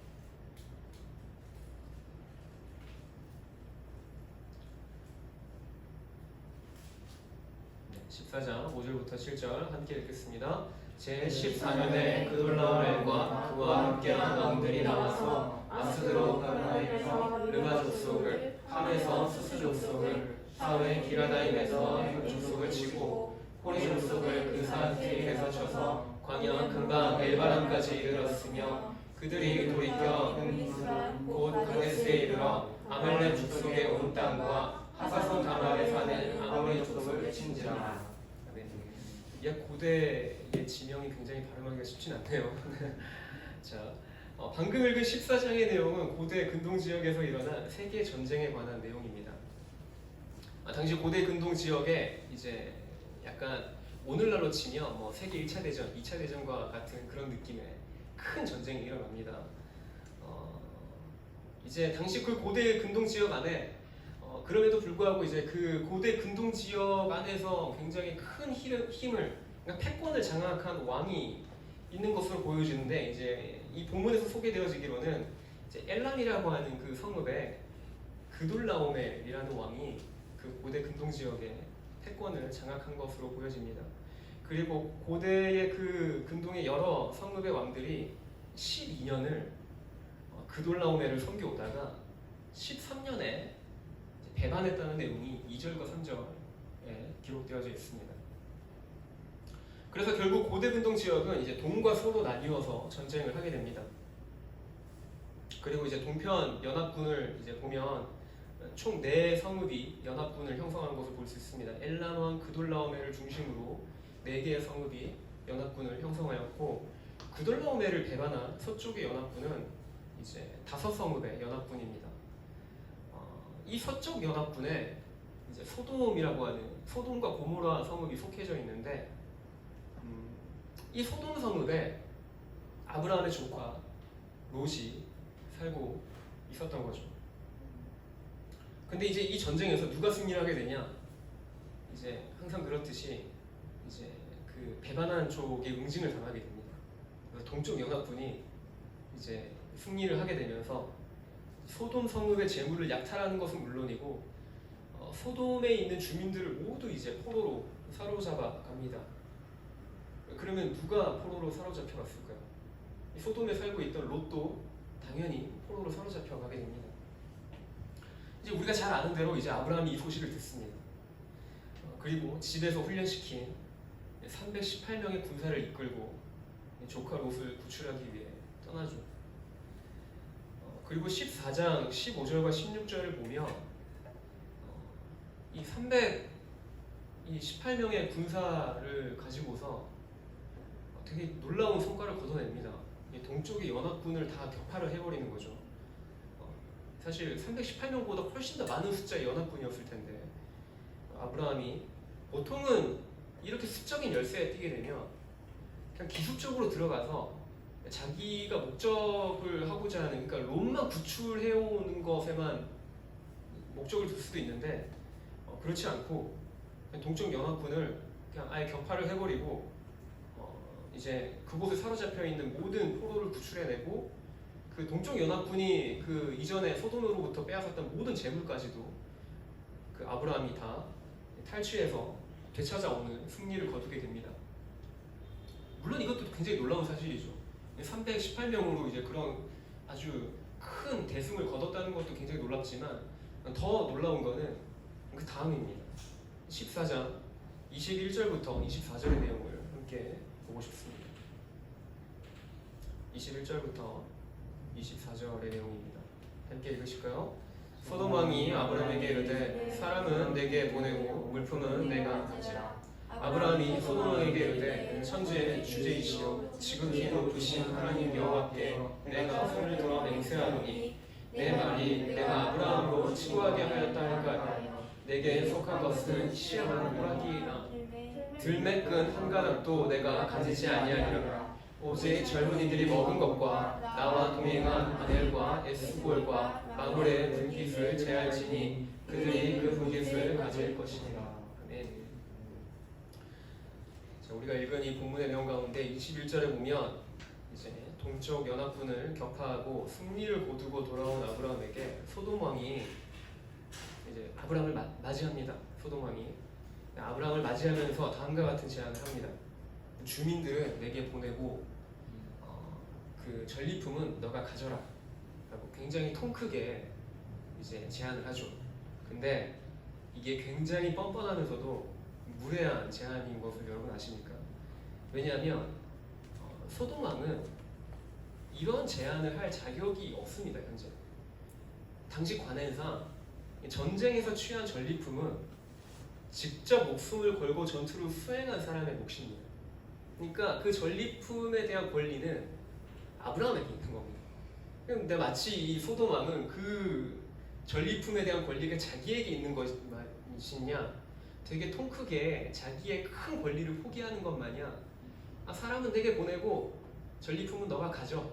14장 5절부터 7절 함께 읽겠습니다. 제14년에 그 놀라운 엘과 그와 함께한 왕들이 나와서 아스드로 가나안에서 르마 족속을, 함에서 수스 족속을, 사회 기라다임에서 족속을 치고 호리 족속을 그 산 세일에서 쳐서 광야 금방 엘바람까지 이르렀으며 그들이 돌이켜 곧 가데스에 이르러 아말렉 족속의 온 땅과 하사손 다말에 사는 아모리 족속을 친지라. 고대의 지명이 굉장히 발음하기가 쉽진 않네요. 자, 방금 읽은 14장의 내용은 고대 근동 지역에서 일어난 세계 전쟁에 관한 내용입니다. 당시 고대 근동 지역에 이제 약간 오늘날로 치면 뭐 세계 1차 대전, 2차 대전과 같은 그런 느낌의 큰 전쟁이 일어납니다. 이제 당시 그 고대 근동 지역 안에 그럼에도 불구하고 이제 그 고대 근동 지역 안에서 굉장히 큰 힘을, 그러니까 패권을 장악한 왕이 있는 것으로 보여지는데, 이제 이 본문에서 소개되어지기로는 이제 엘람이라고 하는 그 성읍에 그돌라오멜이라는 왕이 그 고대 근동 지역의 패권을 장악한 것으로 보여집니다. 그리고 고대의 그 근동의 여러 성읍의 왕들이 12년을 그돌라오멜을 섬겨오다가 13년에 배반했다는 내용이 2절과 3절에 기록되어져 있습니다. 그래서 결국 고대 근동 지역은 이제 동과 서로 나뉘어서 전쟁을 하게 됩니다. 그리고 이제 동편 연합군을 이제 보면 총 4성읍이 연합군을 형성한 것을 볼 수 있습니다. 엘람왕 그돌라오멜을 중심으로 4개의 성읍이 연합군을 형성하였고, 그돌라오멜을 배반한 서쪽의 연합군은 이제 5성읍의 연합군입니다. 이 서쪽 연합군에 이제 소돔이라고 하는 소돔과 고모라 성읍이 속해져 있는데, 이 소돔 성읍에 아브라함의 조카 롯이 살고 있었던 거죠. 근데 이제 이 전쟁에서 누가 승리를 하게 되냐? 이제 항상 그렇듯이 이제 그 배반한 쪽의 응징을 당하게 됩니다. 그래서 동쪽 연합군이 이제 승리를 하게 되면서 소돔 성읍의 재물을 약탈하는 것은 물론이고 소돔에 있는 주민들을 모두 이제 포로로 사로잡아 갑니다. 그러면 누가 포로로 사로잡혀 갔을까요? 이 소돔에 살고 있던 롯도 당연히 포로로 사로잡혀 가게 됩니다. 이제 우리가 잘 아는 대로 이제 아브라함이 이 소식을 듣습니다. 그리고 집에서 훈련시킨 318명의 군사를 이끌고 조카 롯을 구출하기 위해 떠나죠. 그리고 14장 15절과 16절을 보면 이 318명의 군사를 가지고서 되게 놀라운 성과를 거둬냅니다. 동쪽의 연합군을 다 격파를 해버리는 거죠. 사실 318명보다 훨씬 더 많은 숫자의 연합군이었을 텐데, 아브라함이 보통은 이렇게 수적인 열세에 뛰게 되면 그냥 기술적으로 들어가서 자기가 목적을 하고자 하는, 그러니까 롯만 구출해오는 것에만 목적을 둘 수도 있는데 그렇지 않고 동쪽 연합군을 그냥 아예 격파를 해버리고 이제 그곳에 사로잡혀 있는 모든 포로를 구출해내고, 그 동쪽 연합군이 그 이전에 소돔으로부터 빼앗았던 모든 재물까지도 그 아브라함이 다 탈취해서 되찾아오는 승리를 거두게 됩니다. 물론 이것도 굉장히 놀라운 사실이죠. 318명으로 이제 그런 아주 큰 대승을 거뒀다는 것도 굉장히 놀랍지만, 더 놀라운 거는 그 다음입니다. 14장 21절부터 24절의 내용을 함께 보고 싶습니다. 21절부터 24절의 내용입니다. 함께 읽으실까요? 소돔 왕이 아브라함에게 이르되 사람은 내게 보내고 물품은 내가 가지라. 아브라함이 소돔 왕에게 이르되 천지의 주제이시오 지극히 높으신 하나님 여호와께 내가 손을 들어 맹세하노니 내 말이 내가 아브라함으로 친구하게 하였다 할까. 내게 속한 것은 시험한 호라기이나 들매끈 한 가닥도 내가 가지지 아니하리라. 오직 젊은이들이 먹은 것과 나와 동행한 아넬과 에스볼과 마물의 불깃을 제할지니 그들이 그 불깃을 가질 것이니라. 아멘. 자, 우리가 읽은 이 본문의 내용 가운데 21절에 보면 이제 동쪽 연합군을 격파하고 승리를 거두고 돌아온 아브라함에게 소돔 왕이 이제 아브라함을 맞이합니다. 소돔 왕이 아브라함을 맞이하면서 다음과 같은 제안을 합니다. 주민들은 내게 보내고 그 전리품은 너가 가져라 라고 굉장히 통 크게 이제 제안을 하죠. 근데 이게 굉장히 뻔뻔하면서도 무례한 제안인 것을 여러분 아십니까? 왜냐하면 소돔 왕은 이런 제안을 할 자격이 없습니다. 현재 당시 관행상 전쟁에서 취한 전리품은 직접 목숨을 걸고 전투를 수행한 사람의 몫입니다. 그러니까 그 전리품에 대한 권리는 아브라함에게 있는 겁니다. 근데 마치 이 소돔 왕은 그 전리품에 대한 권리가 자기에게 있는 것이냐, 되게 통 크게 자기의 큰 권리를 포기하는 것 마냥 사람은 내게 보내고 전리품은 너가 가져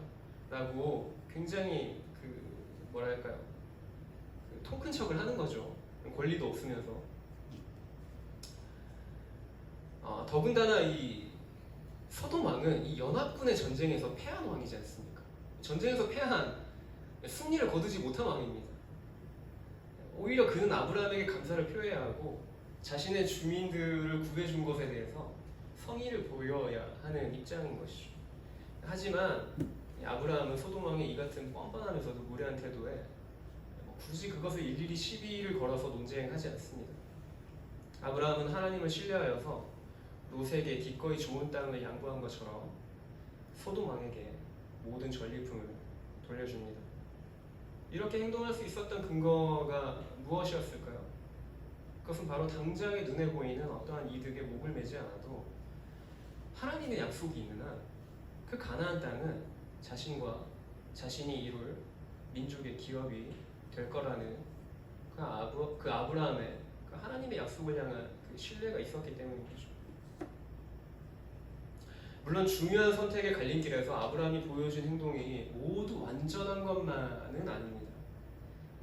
라고 굉장히 뭐랄까요, 통 큰 척을 하는 거죠. 권리도 없으면서. 더군다나 이 소돔 왕은 이 연합군의 전쟁에서 패한 왕이지 않습니까? 전쟁에서 패한, 승리를 거두지 못한 왕입니다. 오히려 그는 아브라함에게 감사를 표해야 하고 자신의 주민들을 구해준 것에 대해서 성의를 보여야 하는 입장인 것이죠. 하지만 아브라함은 소돔 왕의 이 같은 뻔뻔하면서도 무례한 태도에 굳이 그것을 일일이 시비를 걸어서 논쟁하지 않습니다. 아브라함은 하나님을 신뢰하여서 롯에게 기꺼이 좋은 땅을 양보한 것처럼 소돔 왕에게 모든 전리품을 돌려줍니다. 이렇게 행동할 수 있었던 근거가 무엇이었을까요? 그것은 바로 당장의 눈에 보이는 어떠한 이득에 목을 매지 않아도 하나님의 약속이 있는 한 그 가나안 땅은 자신과 자신이 이룰 민족의 기업이 될 거라는 그 아브라함의 그 하나님의 약속을 향한 그 신뢰가 있었기 때문인 거죠. 물론 중요한 선택의 갈림길에서 아브라함이 보여준 행동이 모두 완전한 것만은 아닙니다.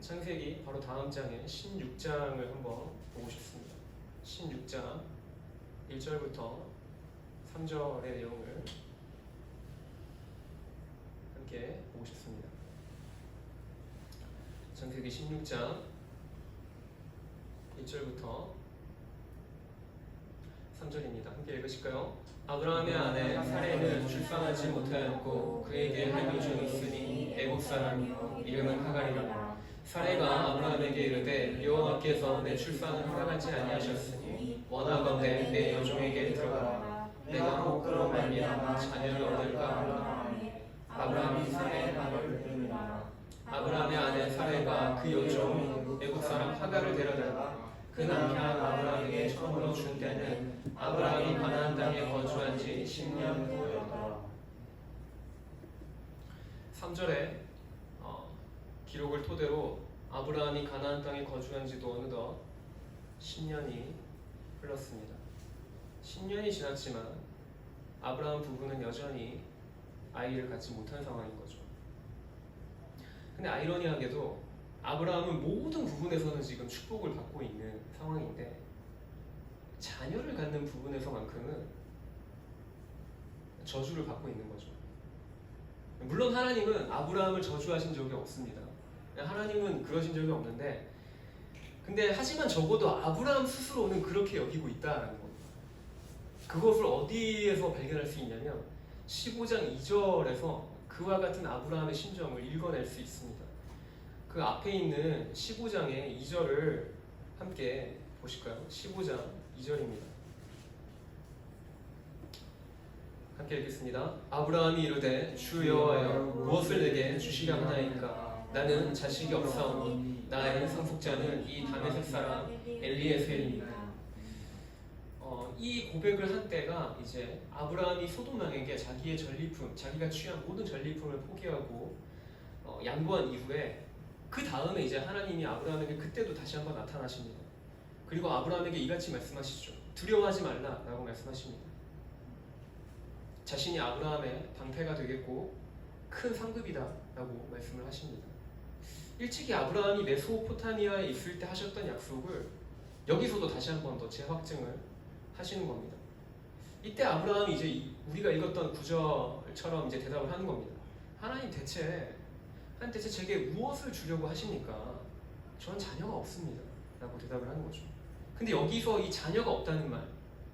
창세기 바로 다음 장에 16장을 한번 보고 싶습니다. 16장 1절부터 3절의 내용을 함께 보고 싶습니다. 창세기 16장 1절부터 3절입니다. 함께 읽으실까요? 아브라함의 아내 사레는 출산하지 못하였고 그에게 할미종이 있으니 애국 사람이요 이름은 하갈이라. 사레가 아브라함에게 이르되 여호와께서 내 출산을 허락하지 아니하셨으니 원하건대 내 여종에게 들어가라. 내가 곧 그런 말미암아 자녀를 얻을까 하노라. 아브라함이 사레의 말을 들으니라. 아브라함의 아내 사레가 그 여종 애국 사람 하갈을 데려다가 그 남편 아브라함에게 처음으로 준 때는 아브라함이 가나안 땅에 거주한 지 10년 후였더라. 3절에 기록을 토대로 아브라함이 가나안 땅에 거주한 지도 어느덧 10년이 흘렀습니다. 10년이 지났지만 아브라함 부부는 여전히 아이를 갖지 못한 상황인 거죠. 근데 아이러니하게도 아브라함은 모든 부분에서는 지금 축복을 받고 있는 상황인데 자녀를 갖는 부분에서만큼은 저주를 받고 있는 거죠. 물론 하나님은 아브라함을 저주하신 적이 없습니다. 하나님은 그러신 적이 없는데, 근데 하지만 적어도 아브라함 스스로는 그렇게 여기고 있다는 겁니다. 그것을 어디에서 발견할 수 있냐면 15장 2절에서 그와 같은 아브라함의 심정을 읽어낼 수 있습니다. 그 앞에 있는 15장의 2절을 함께 보실까요? 15장 2절입니다. 함께 읽겠습니다. 아브라함이 이르되 주 여호와여 무엇을 내게 주시려 하나이까? 나는 자식이 없사오니 나의 상속자는 이 다메섹 사람 엘리에셀입니다. 이 고백을 한 때가 이제 아브라함이 소돔 왕에게 자기의 전리품, 자기가 취한 모든 전리품을 포기하고 양보한 이후에 그 다음에 이제 하나님이 아브라함에게 그때도 다시 한번 나타나십니다. 그리고 아브라함에게 이같이 말씀하시죠. 두려워하지 말라라고 말씀하십니다. 자신이 아브라함의 방패가 되겠고 큰 상급이다라고 말씀을 하십니다. 일찍이 아브라함이 메소포타미아에 있을 때 하셨던 약속을 여기서도 다시 한 번 더 재확증을 하시는 겁니다. 이때 아브라함이 이제 우리가 읽었던 구절처럼 이제 대답을 하는 겁니다. 하나님 대체 제게 무엇을 주려고 하십니까? 저는 자녀가 없습니다. 라고 대답을 하는 거죠. 근데 여기서 이 자녀가 없다는 말,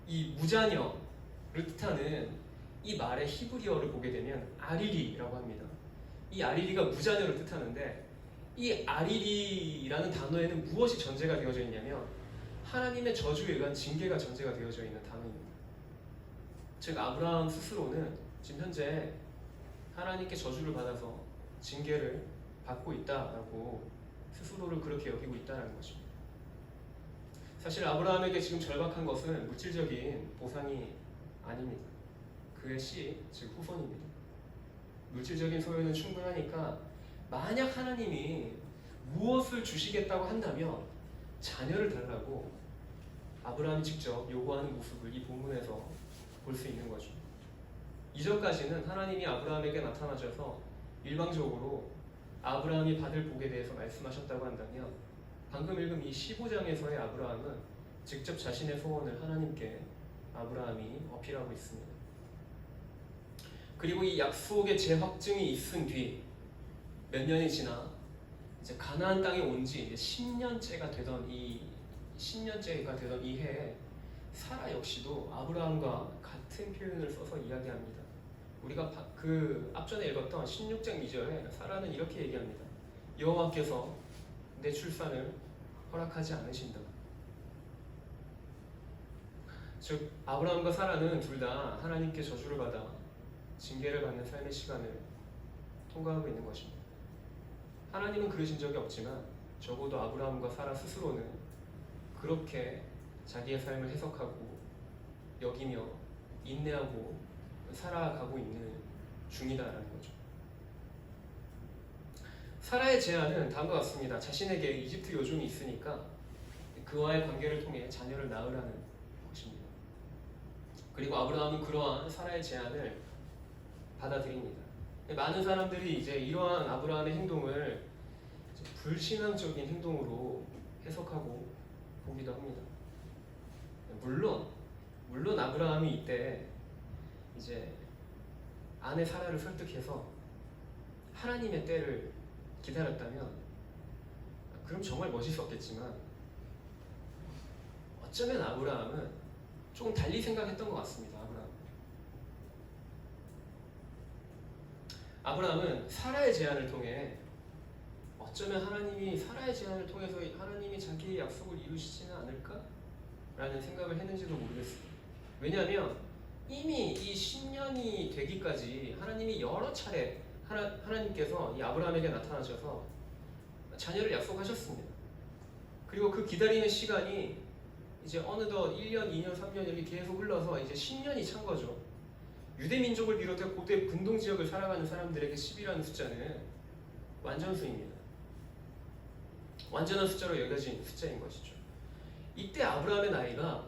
이 무자녀를 뜻하는 이 말의 히브리어를 보게 되면 아리리라고 합니다. 이 아리리가 무자녀를 뜻하는데 이 아리리라는 단어에는 무엇이 전제가 되어져 있냐면 하나님의 저주에 의한 징계가 전제가 되어져 있는 단어입니다. 즉 아브라함 스스로는 지금 현재 하나님께 저주를 받아서 징계를 받고 있다라고 스스로를 그렇게 여기고 있다는 것입니다. 사실 아브라함에게 지금 절박한 것은 물질적인 보상이 아닙니다. 그의 씨, 즉 후손입니다. 물질적인 소유는 충분하니까 만약 하나님이 무엇을 주시겠다고 한다면 자녀를 달라고 아브라함이 직접 요구하는 모습을 이 본문에서 볼 수 있는 거죠. 이전까지는 하나님이 아브라함에게 나타나셔서 일방적으로 아브라함이 받을 복에 대해서 말씀하셨다고 한다면 방금 읽은 이 15장에서의 아브라함은 직접 자신의 소원을 하나님께 아브라함이 어필하고 있습니다. 그리고 이 약속의 재확증이 있은 뒤 몇 년이 지나 이제 가나안 땅에 온 지 10년째가 되던 이 해에 사라 역시도 아브라함과 같은 표현을 써서 이야기합니다. 우리가 그 앞전에 읽었던 16장 2절에 사라는 이렇게 얘기합니다. 여호와께서 내 출산을 허락하지 않으신다. 즉 아브라함과 사라는 둘 다 하나님께 저주를 받아 징계를 받는 삶의 시간을 통과하고 있는 것입니다. 하나님은 그러신 적이 없지만 적어도 아브라함과 사라 스스로는 그렇게 자기의 삶을 해석하고 여기며 인내하고 살아가고 있는 중이다라는 거죠. 사라의 제안은 다음과 같습니다. 자신에게 이집트 여종이 있으니까 그와의 관계를 통해 자녀를 낳으라는 것입니다. 그리고 아브라함은 그러한 사라의 제안을 받아들입니다. 많은 사람들이 이제 이러한 아브라함의 행동을 불신앙적인 행동으로 해석하고 보기도 합니다. 물론 아브라함이 이때 이제 아내 사라를 설득해서 하나님의 때를 기다렸다면 그럼 정말 멋있었겠지만 어쩌면 아브라함은 조금 달리 생각했던 것 같습니다. 아브라함은 사라의 제안을 통해 어쩌면 하나님이 사라의 제안을 통해서 하나님이 자기의 약속을 이루시지는 않을까라는 생각을 했는지도 모르겠어요. 왜냐하면 이미 이 10년이 되기까지 하나님이 여러 차례 하나님께서 이 아브라함에게 나타나셔서 자녀를 약속하셨습니다. 그리고 그 기다리는 시간이 이제 어느덧 1년, 2년, 3년 이렇게 계속 흘러서 이제 10년이 찬 거죠. 유대 민족을 비롯해 고대 근동 지역을 살아가는 사람들에게 10이라는 숫자는 완전수입니다. 완전한 숫자로 여겨진 숫자인 것이죠. 이때 아브라함의 나이가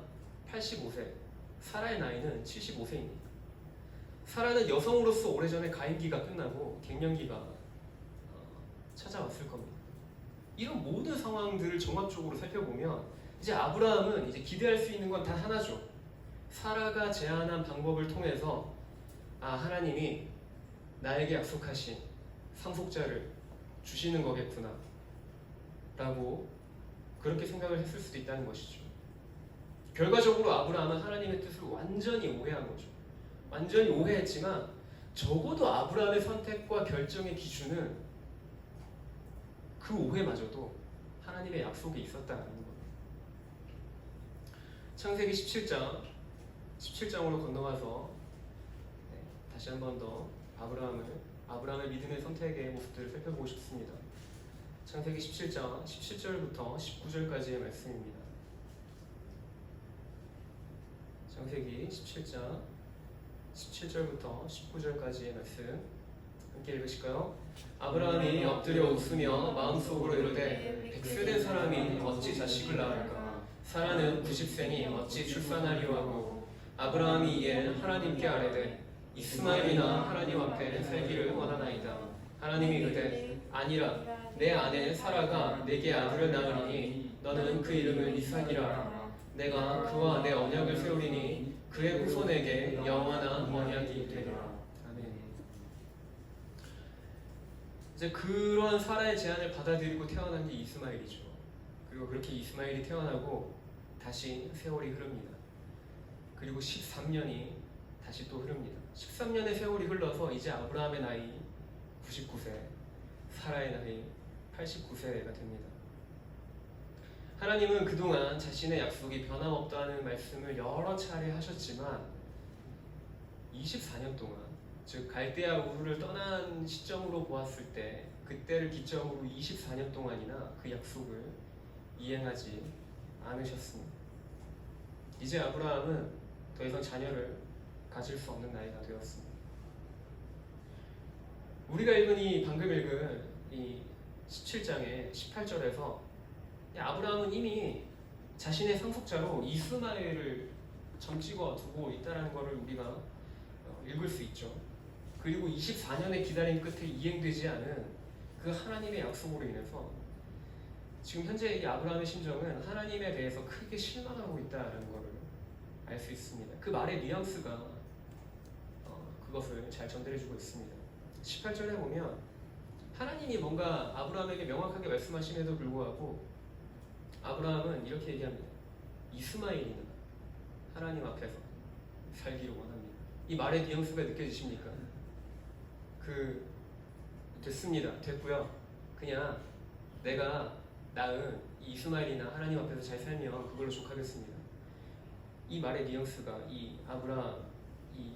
85세, 사라의 나이는 75세입니다. 사라는 여성으로서 오래전에 가임기가 끝나고 갱년기가 찾아왔을 겁니다. 이런 모든 상황들을 종합적으로 살펴보면 이제 아브라함은 이제 기대할 수 있는 건 단 하나죠. 사라가 제안한 방법을 통해서 하나님이 나에게 약속하신 상속자를 주시는 거겠구나 라고 그렇게 생각을 했을 수도 있다는 것이죠. 결과적으로 아브라함은 하나님의 뜻을 완전히 오해한 거죠. 완전히 오해했지만 적어도 아브라함의 선택과 결정의 기준은 그 오해마저도 하나님의 약속이 있었다는 겁니다. 창세기 17장으로 건너와서 다시 한 번 더 아브라함의 믿음의 선택의 모습들을 살펴보고 싶습니다. 창세기 17장 17절부터 19절까지의 말씀입니다. 창세기 17장 17절부터 19절까지의 말씀 함께 읽으실까요? 아브라함이 엎드려 웃으며 마음속으로 이르되 100세 된 사람이 어찌 자식을 낳을까? 사라는 90세니 어찌 출산하리요 하고 아브라함이 이에 하나님께 아뢰되 이스마엘이나 하나님 앞에 살기를 원하나이다. 하나님이 이르되 아니라 내 아내 사라가 내게 아들을 낳으리니 너는 그 이름을 이삭이라. 내가 그와 내 언약을 세우리니 그의 후손에게 영원한 언약이 되리라. 아멘. 이제 그런 사라의 제안을 받아들이고 태어난 게 이스마엘이죠. 그리고 그렇게 이스마엘이 태어나고 다시 세월이 흐릅니다. 그리고 13년이 다시 또 흐릅니다. 13년의 세월이 흘러서 이제 아브라함의 나이 99세, 사라의 나이 89세가 됩니다. 하나님은 그동안 자신의 약속이 변함없다는 말씀을 여러 차례 하셨지만 24년 동안, 즉 갈대아 우르를 떠난 시점으로 보았을 때 그때를 기점으로 24년 동안이나 그 약속을 이행하지 않으셨습니다. 이제 아브라함은 더 이상 자녀를 가질 수 없는 나이가 되었습니다. 우리가 방금 읽은 이 17장의 18절에서 아브라함은 이미 자신의 상속자로 이스마엘을 점찍어 두고 있다는 것을 우리가 읽을 수 있죠. 그리고 24년의 기다림 끝에 이행되지 않은 그 하나님의 약속으로 인해서 지금 현재 이 아브라함의 심정은 하나님에 대해서 크게 실망하고 있다는 것을 알 수 있습니다. 그 말의 뉘앙스가 그것을 잘 전달해주고 있습니다. 18절에 보면 하나님이 뭔가 아브라함에게 명확하게 말씀하심에도 불구하고 아브라함은 이렇게 얘기합니다. 이스마엘이나 하나님 앞에서 살기를 원합니다. 이 말의 뉘앙스가 느껴지십니까? 됐습니다. 됐고요. 그냥 내가 낳은 이 이스마엘이나 하나님 앞에서 잘 살면 그걸로 족하겠습니다. 이 말의 뉘앙스가 이 아브라함 이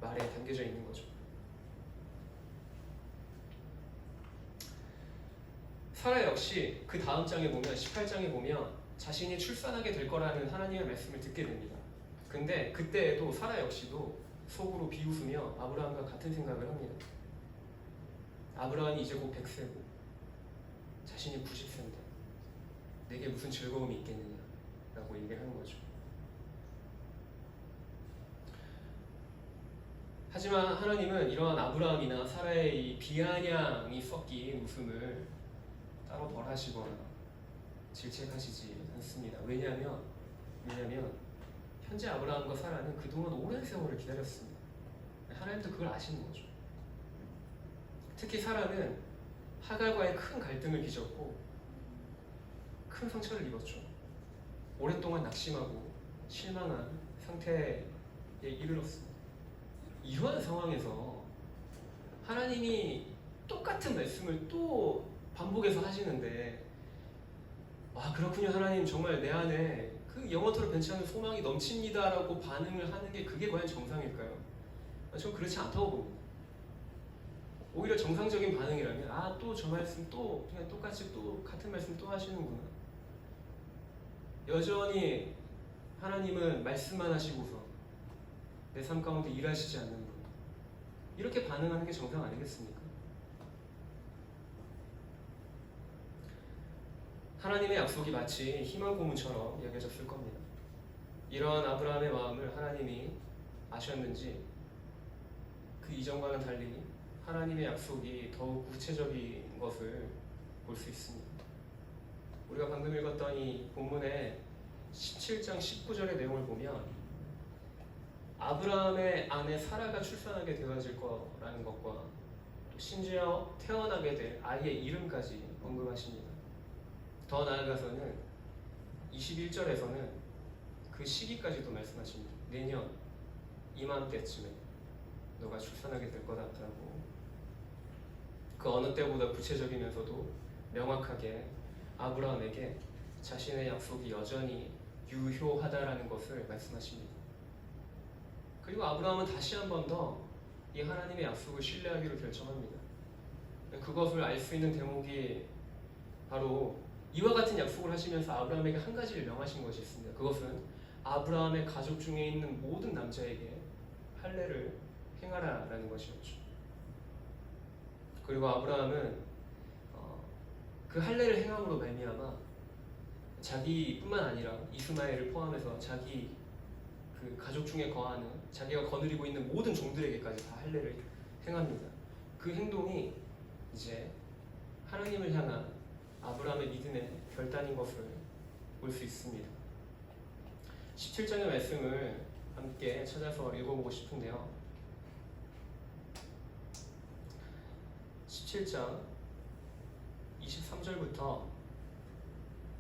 말에 담겨져 있는 거죠. 사라 역시 그 다음 장에 보면 18장에 보면 자신이 출산하게 될 거라는 하나님의 말씀을 듣게 됩니다. 근데 그때에도 사라 역시도 속으로 비웃으며 아브라함과 같은 생각을 합니다. 아브라함이 이제 곧 100세고 자신이 90세인데 내게 무슨 즐거움이 있겠느냐라고 얘기하는 거죠. 하지만 하나님은 이러한 아브라함이나 사라의 이 비아냥이 섞인 웃음을 따로 벌하시거나 질책하시지 않습니다. 왜냐하면 현재 아브라함과 사라는 그동안 오랜 세월을 기다렸습니다. 하나님도 그걸 아시는 거죠. 특히 사라는 하갈과의 큰 갈등을 빚었고 큰 상처를 입었죠. 오랫동안 낙심하고 실망한 상태에 이르렀습니다. 이러한 상황에서 하나님이 똑같은 말씀을 또 반복해서 하시는데 그렇군요 하나님, 정말 내 안에 그 영원토록 변치 않는 소망이 넘칩니다 라고 반응을 하는 게 그게 과연 정상일까요? 전 그렇지 않다고 봅니다. 오히려 정상적인 반응이라면 또 저 말씀 또 그냥 똑같이 또 같은 말씀 또 하시는구나, 여전히 하나님은 말씀만 하시고서 내 삶 가운데 일하시지 않는 분, 이렇게 반응하는 게 정상 아니겠습니까? 하나님의 약속이 마치 희망 고문처럼 여겨졌을 겁니다. 이러한 아브라함의 마음을 하나님이 아셨는지 그 이전과는 달리 하나님의 약속이 더욱 구체적인 것을 볼 수 있습니다. 우리가 방금 읽었던 이 본문의 17장 19절의 내용을 보면 아브라함의 아내 사라가 출산하게 되어질 거라는 것과 또 심지어 태어나게 될 아이의 이름까지 언급하십니다. 더 나아가서는 21절에서는 그 시기까지도 말씀하십니다. 내년 이맘때쯤에 너가 출산하게 될 거다라고 그 어느 때보다 구체적이면서도 명확하게 아브라함에게 자신의 약속이 여전히 유효하다라는 것을 말씀하십니다. 그리고 아브라함은 다시 한 번 더 이 하나님의 약속을 신뢰하기로 결정합니다. 그것을 알 수 있는 대목이 바로 이와 같은 약속을 하시면서 아브라함에게 한 가지를 명하신 것이 있습니다. 그것은 아브라함의 가족 중에 있는 모든 남자에게 할례를 행하라라는 것이었죠. 그리고 아브라함은 그 할례를 행함으로 말미암아 자기뿐만 아니라 이스마엘을 포함해서 자기 그 가족 중에 거하는 자기가 거느리고 있는 모든 종들에게까지 다 할례를 행합니다. 그 행동이 이제 하나님을 향한 아브라함의 믿음의 결단인 것을 볼 수 있습니다. 17장의 말씀을 함께 찾아서 읽어보고 싶은데요. 17장 23절부터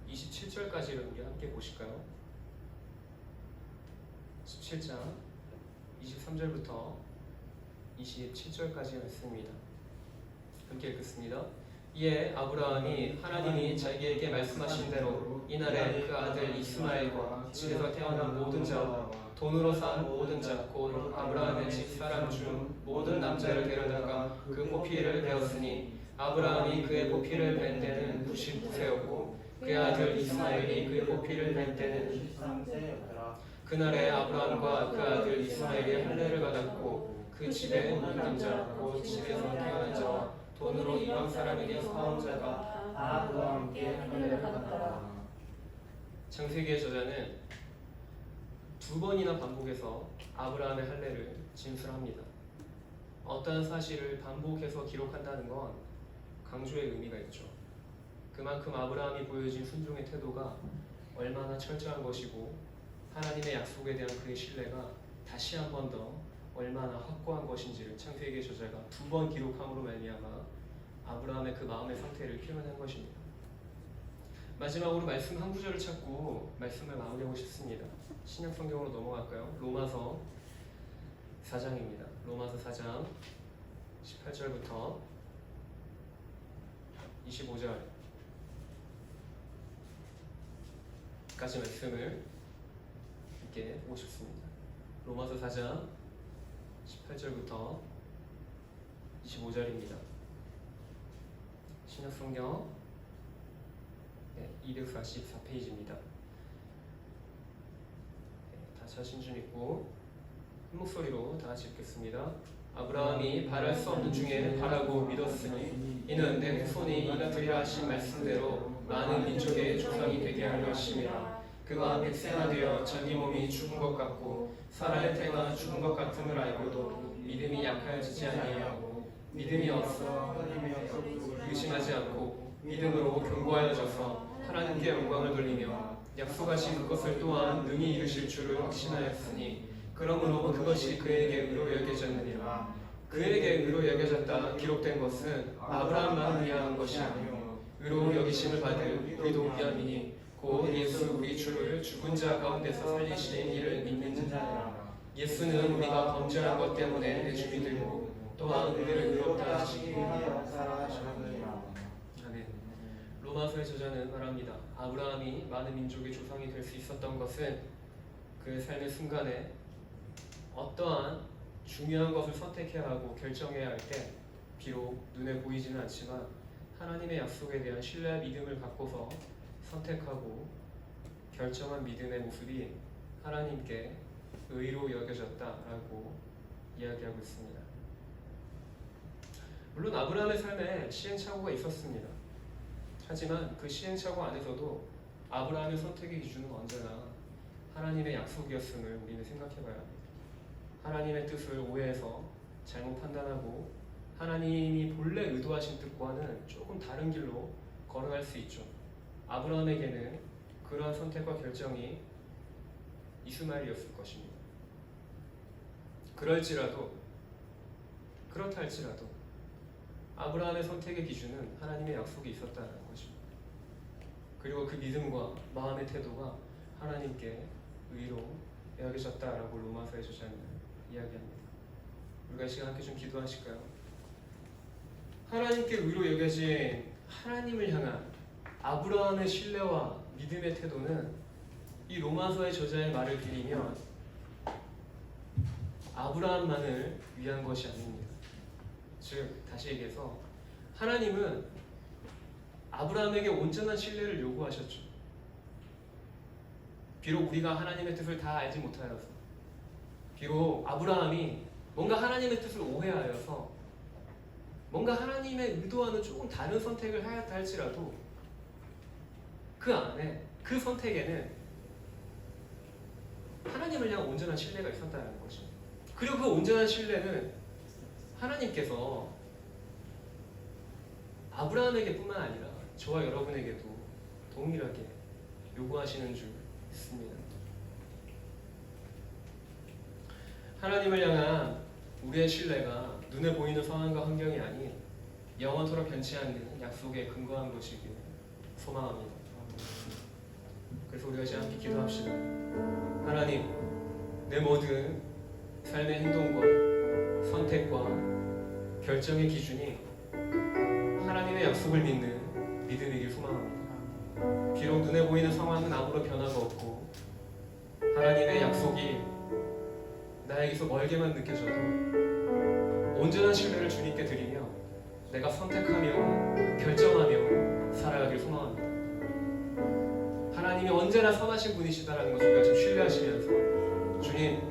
27절까지를 우리 함께 보실까요? 17장 23절부터 27절까지의 말씀입니다. 함께 읽겠습니다. 이에 아브라함이 하나님이 자기에게 말씀하신 대로 이날에 그 아들 이스마엘과 집에서 태어난 모든 자와 돈으로 산 모든 자 곧 아브라함의 집 사람 중 모든 남자를 데려다가 그 포피를 베었으니 아브라함이 그의 포피를 벤 때는 99세였고 그의 아들 이스마엘이 그의 포피를 벤 때는 13세였더라. 그날에 아브라함과 그 아들 이스마엘이 할례를 받았고 그 집에 모든 남자 곧 집에서 태어난 자와 돈으로 이방 사람에게 사온 자가 다 그와 함께 할례를 받았더라. 창세기의 저자는 두 번이나 반복해서 아브라함의 할례를 진술합니다. 어떠한 사실을 반복해서 기록한다는 건 강조의 의미가 있죠. 그만큼 아브라함이 보여진 순종의 태도가 얼마나 철저한 것이고 하나님의 약속에 대한 그의 신뢰가 다시 한 번 더 얼마나 확고한 것인지를 창세기의 저자가 두 번 기록함으로 말미암아 아브라함의 그 마음의 상태를 표현한 것입니다. 마지막으로 말씀 한 구절을 찾고 말씀을 마무리하고 싶습니다. 신약 성경으로 넘어갈까요? 로마서 4장입니다. 로마서 4장 18절부터 25절까지 말씀을 함께 보고 싶습니다. 로마서 4장 18절부터 25절입니다. 신약 성경 244페이지입니다. 다 찾으신 줄 믿고 한 목소리로 다 같이 읽겠습니다. 아브라함이 바랄 수 없는 중에 바라고 믿었으니 이는 내 후손이 이르리라 하신 말씀대로 많은 민족의 조상이 되게 하려 하심이라. 그가 백세가 되어 자기 몸이 죽은 것 같고 사라의 태가 죽은 것 같음을 알고도 믿음이 약하여지지 아니하고 믿음이 없어 하나님의 약속을 의심하지 않고 믿음으로 견고하여져서 하나님께 영광을 돌리며 약속하신 그것을 또한 능히 이루실 줄을 확신하였으니 그러므로 그것이 그에게 의로 여겨졌느니라. 그에게 의로 여겨졌다 기록된 것은 아브라함만 위한 것이 아니요 의로 여기심을 받을 우리도 위함이니 곧 예수 우리 주를 죽은 자 가운데서 살리신 이를 믿는 자라. 예수는 우리가 범죄한 것 때문에 내줌이 되고 또한 우리를 의롭다 하시기 하여 살아가셨느니라. 아멘. 로마서의 저자는 말합니다. 아브라함이 많은 민족의 조상이 될 수 있었던 것은 그의 삶의 순간에 어떠한 중요한 것을 선택해야 하고 결정해야 할 때 비록 눈에 보이지는 않지만 하나님의 약속에 대한 신뢰와 믿음을 갖고서 선택하고 결정한 믿음의 모습이 하나님께 의로 여겨졌다라고 이야기하고 있습니다. 물론 아브라함의 삶에 시행착오가 있었습니다. 하지만 그 시행착오 안에서도 아브라함의 선택의 기준은 언제나 하나님의 약속이었음을 우리는 생각해봐야 합니다. 하나님의 뜻을 오해해서 잘못 판단하고 하나님이 본래 의도하신 뜻과는 조금 다른 길로 걸어갈 수 있죠. 아브라함에게는 그러한 선택과 결정이 이스마엘이었을 것입니다. 그렇다 할지라도 아브라함의 선택의 기준은 하나님의 약속이 있었다는 것입니다. 그리고 그 믿음과 마음의 태도가 하나님께 의로 여겨졌다라고 로마서의 저자는 이야기합니다. 우리가 이 시간 함께 좀 기도하실까요? 하나님께 의로 여겨진 하나님을 향한 아브라함의 신뢰와 믿음의 태도는 이 로마서의 저자의 말을 빌리면 아브라함만을 위한 것이 아닙니다. 즉 다시 얘기해서 하나님은 아브라함에게 온전한 신뢰를 요구하셨죠. 비록 우리가 하나님의 뜻을 다 알지 못하여서 비록 아브라함이 뭔가 하나님의 뜻을 오해하여서 뭔가 하나님의 의도와는 조금 다른 선택을 하였다 할지라도 그 안에 그 선택에는 하나님을 향한 온전한 신뢰가 있었다는 것입니다. 그리고 그 온전한 신뢰는 하나님께서 아브라함에게뿐만 아니라 저와 여러분에게도 동일하게 요구하시는 줄 믿습니다. 하나님을 향한 우리의 신뢰가 눈에 보이는 상황과 환경이 아닌 영원토록 변치 않는 약속에 근거한 것이길 소망합니다. 그래서 우리가 이제 함께 기도합시다. 하나님, 내 모든 삶의 행동과 선택과 결정의 기준이 하나님의 약속을 믿는 믿음이길 소망합니다. 비록 눈에 보이는 상황은 아무런 변화가 없고 하나님의 약속이 나에게서 멀게만 느껴져도 온전한 신뢰를 주님께 드리며 내가 선택하며 결정하며 살아가길 소망합니다. 하나님이 언제나 선하신 분이시다라는 것을 우리가 좀 신뢰하시면서 주님,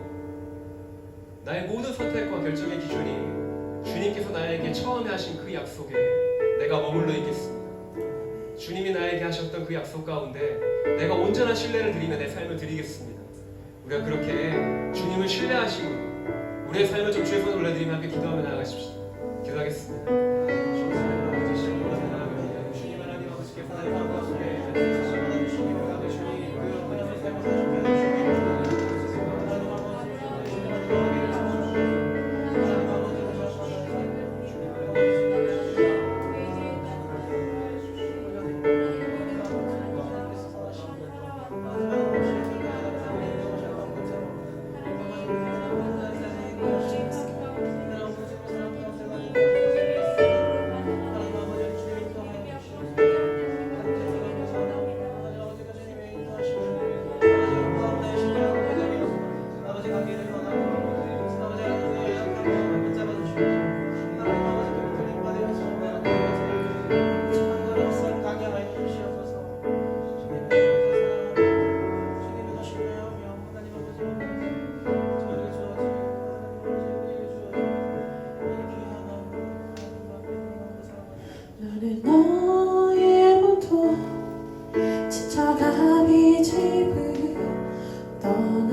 나의 모든 선택과 결정의 기준이 주님께서 나에게 처음에 하신 그 약속에 내가 머물러 있겠습니다. 주님이 나에게 하셨던 그 약속 가운데 내가 온전한 신뢰를 드리며 내 삶을 드리겠습니다. 우리가 그렇게 주님을 신뢰하시고 우리의 삶을 좀 주의 손에 올려드리며 함께 기도하며 나아가십시다. 기도하겠습니다. 주님 하나님 아버지께서 나의 나는 너의 보통 지쳐가 이 집을 떠나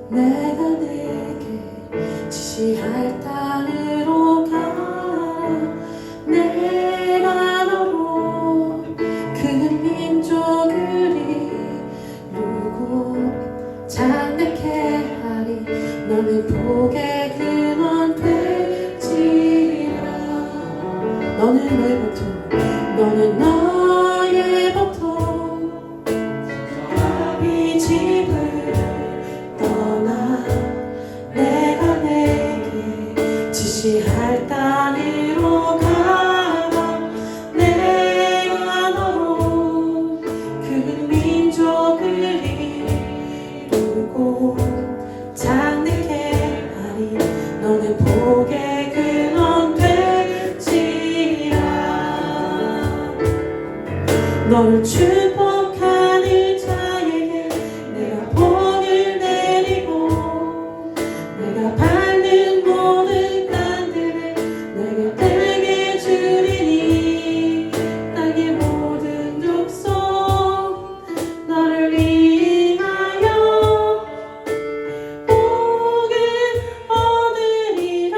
내가 내게 지시할 땅으로 가 내가 너로 그 민족을 이루고 장대케 하리 너는 복의 근원 되지라 너는 너의 보통 너는 너의 보통 이 집을 떠나 내가 내게 지시할 땅으로 가봐 내가 너로 그 민족을 이루고 장대케 하리 너는 복의 근원 널 축복하는 자에게 내가 복을 내리고 내가 밟는 모든 땅들을 내게 되게 주리니 땅의 모든 족속 너를 위하여 복을 얻으리라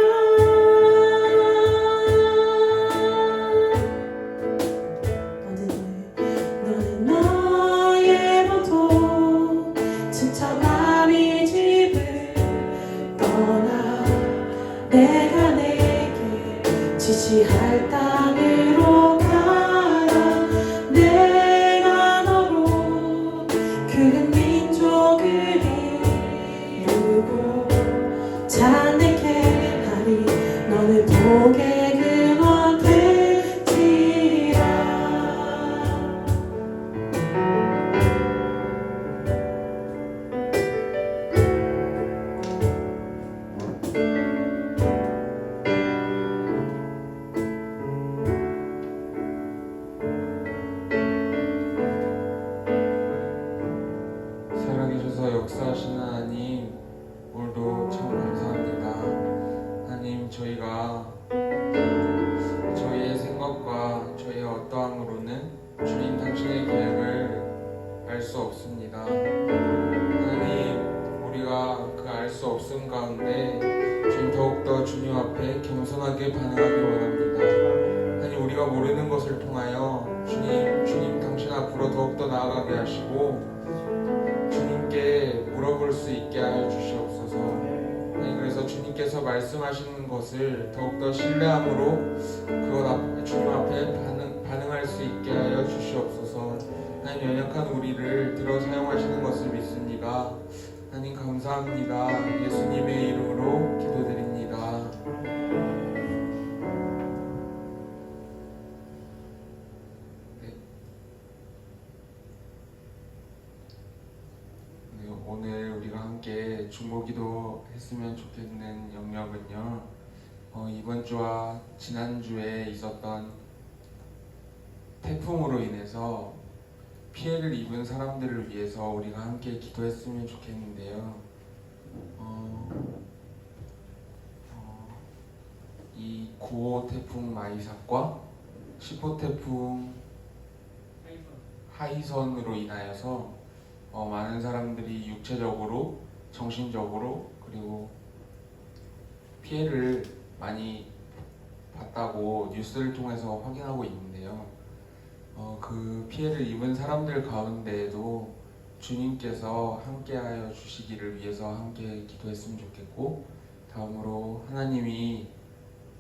너는 너의 보통 지쳐간 이 집을 떠나 내가 내게 지시할 땅으로 가라 내가 너로 그 민족을 이루고 자네게 하리 너는 복의 근원 되지라 살아계셔서 역사하시는 하나님, 오늘도 참 감사합니다. 하나님, 저희가 저희의 생각과 저희의 어떠함으로는 주님 당신의 계획을 알 수 없습니다. 하나님, 없음 가운데 주님 더욱더 주님 앞에 겸손하게 반응하기 원합니다. 하나님 우리가 모르는 것을 통하여 주님 당신 앞으로 더욱더 나아가게 하시고 주님께 물어볼 수 있게 하여 주시옵소서. 하나님 그래서 주님께서 말씀하시는 것을 더욱더 신뢰함으로 그것 앞에 주님 앞에 반응할 수 있게 하여 주시옵소서. 하나님 연약한 우리를 들어 사용하시는 것을 믿습니다. 하나님 감사합니다. 예수님의 이름으로 기도드립니다. 네, 오늘 우리가 함께 중보기도 했으면 좋겠는 영역은요, 이번 주와 지난주에 있었던 태풍으로 인해서 피해를 입은 사람들을 위해서 우리가 함께 기도했으면 좋겠는데요. 이 9호 태풍 마이삭과 10호 태풍 하이선으로 인하여서 많은 사람들이 육체적으로, 정신적으로 그리고 피해를 많이 봤다고 뉴스를 통해서 확인하고 있는데요. 그 피해를 입은 사람들 가운데에도 주님께서 함께하여 주시기를 위해서 함께 기도했으면 좋겠고, 다음으로 하나님이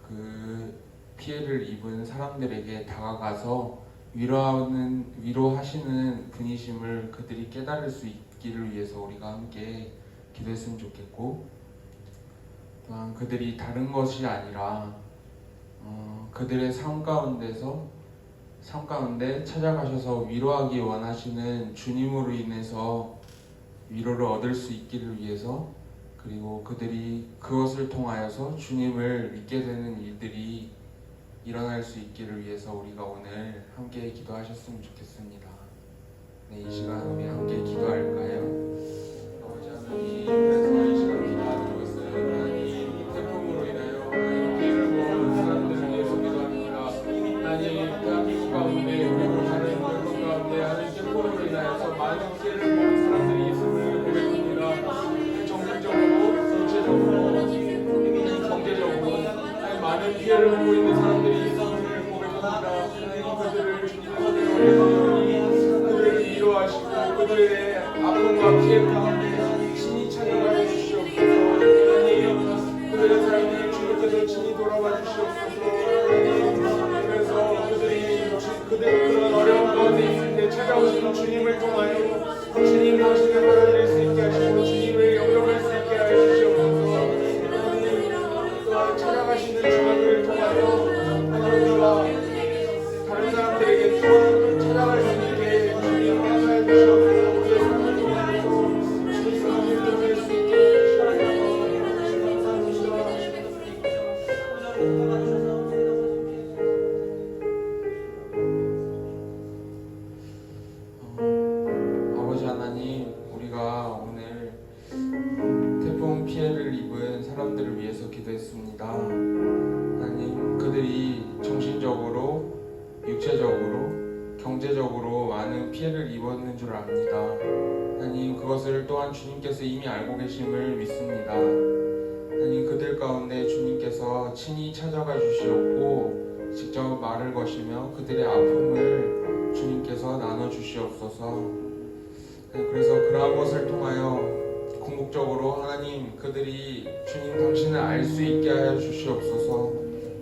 그 피해를 입은 사람들에게 다가가서 위로하시는 분이심을 그들이 깨달을 수 있기를 위해서 우리가 함께 기도했으면 좋겠고, 또한 그들이 다른 것이 아니라 그들의 삶 가운데 찾아가셔서 위로하기 원하시는 주님으로 인해서 위로를 얻을 수 있기를 위해서, 그리고 그들이 그것을 통하여서 주님을 믿게 되는 일들이 일어날 수 있기를 위해서 우리가 오늘 함께 기도하셨으면 좋겠습니다. 네, 이 시간 우리 함께 기도할까요? 아버지 하나님, 그래서 이 시간 기도하는 것은 하나님 태풍으로 인하여 피해를 보는 사람들을 위해서 기도합니다. 하나님 대한민국 가운데 그리고 다른 열국 가운데 하나님 태풍으로 인하여서 많은 피해를 보는 사람들이 있음을 고백합니다. 정신적으로, 육체적으로, 경제적으로 많은 피해를 보고 있는 사람들이 있음을 고백합니다. 하나님 그들을 그들을 위로하시고 그들의 아픔과 피해 가운데 친히 찾아가 주시옵소서. 하나님 그들의 삶이 주님께서 친히 돌아봐 주시옵소서. 그래서 그들이 그런 어려운 가운데 있을 때 찾아오시는 주님을 통하여 주님 당신을 받아들일 수 있게 하시고 주님을 영접할 수 있게 하여 주시옵소서. 또한 찾아가시는 주님을 통하여 하나님과 다른 사람들에게 또 찾아갈 수 있게 주님 하여 주시옵소서. 우리의 삶을 통하여서 주님을 인도할 수 있게 주시옵소서. 아버지 하나님, 우리가 오늘 태풍 피해를 입은 사람들을 위해서 기도했습니다. 하나님, 그들이 정신적으로, 육체적으로, 경제적으로 많은 피해를 입었는 줄 압니다. 하나님, 그것을 또한 주님께서 이미 알고 계심을 믿습니다. 하나님, 그들 가운데 주님께서 친히 찾아가 주시옵고 직접 말을 거시며 그들의 아픔을 주님께서 나눠 주시옵소서. 그래서 그러한 것을 통하여 궁극적으로 하나님 그들이 주님 당신을 알 수 있게 하여 주시옵소서.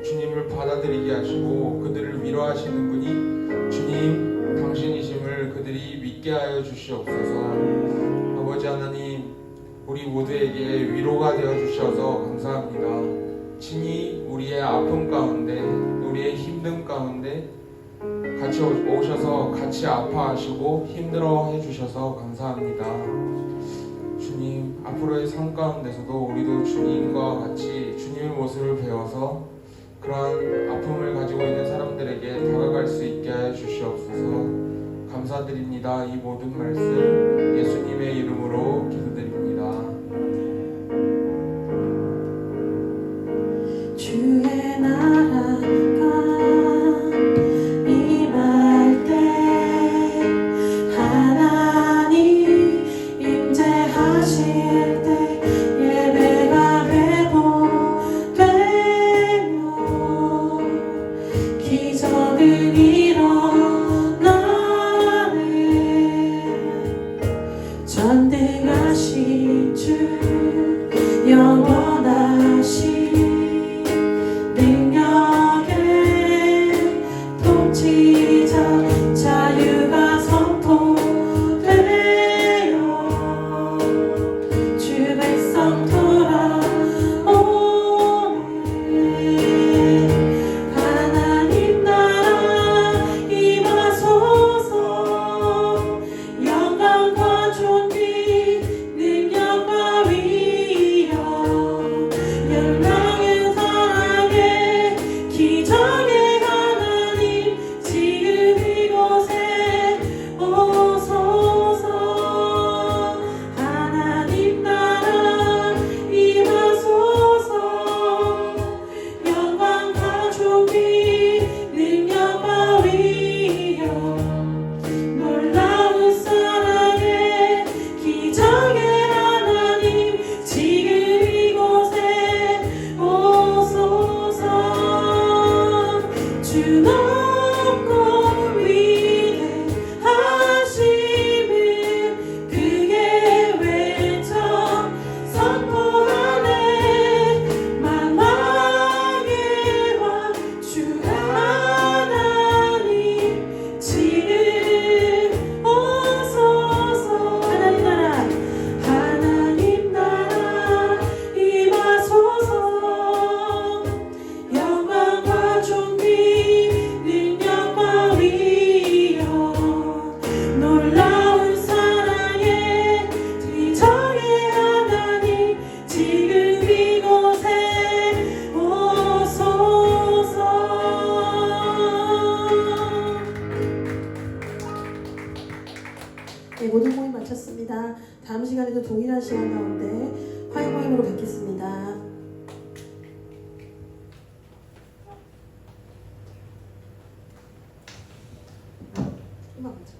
주님을 받아들이게 하시고 그들을 위로하시는 분이 주님 당신이심을 그들이 믿게 하여 주시옵소서. 아버지 하나님, 우리 모두에게 위로가 되어 주셔서 감사합니다. 친히 우리의 아픔 가운데, 우리의 힘듦 가운데 같이 오셔서 같이 아파하시고 힘들어 해주셔서 감사합니다. 주님, 앞으로의 삶 가운데서도 우리도 주님과 같이 주님의 모습을 배워서 그러한 아픔을 가지고 있는 사람들에게 다가갈 수 있게 해 주시옵소서. 감사드립니다. 이 모든 말씀 예수님의 이름으로 기도드립니다. 주의 나라가 임할 때 하나님 임재하실 때 예배 네, 모든 모임 마쳤습니다. 다음 시간에도 동일한 시간 가운데 화요 모임으로 뵙겠습니다. 음악 맞춰.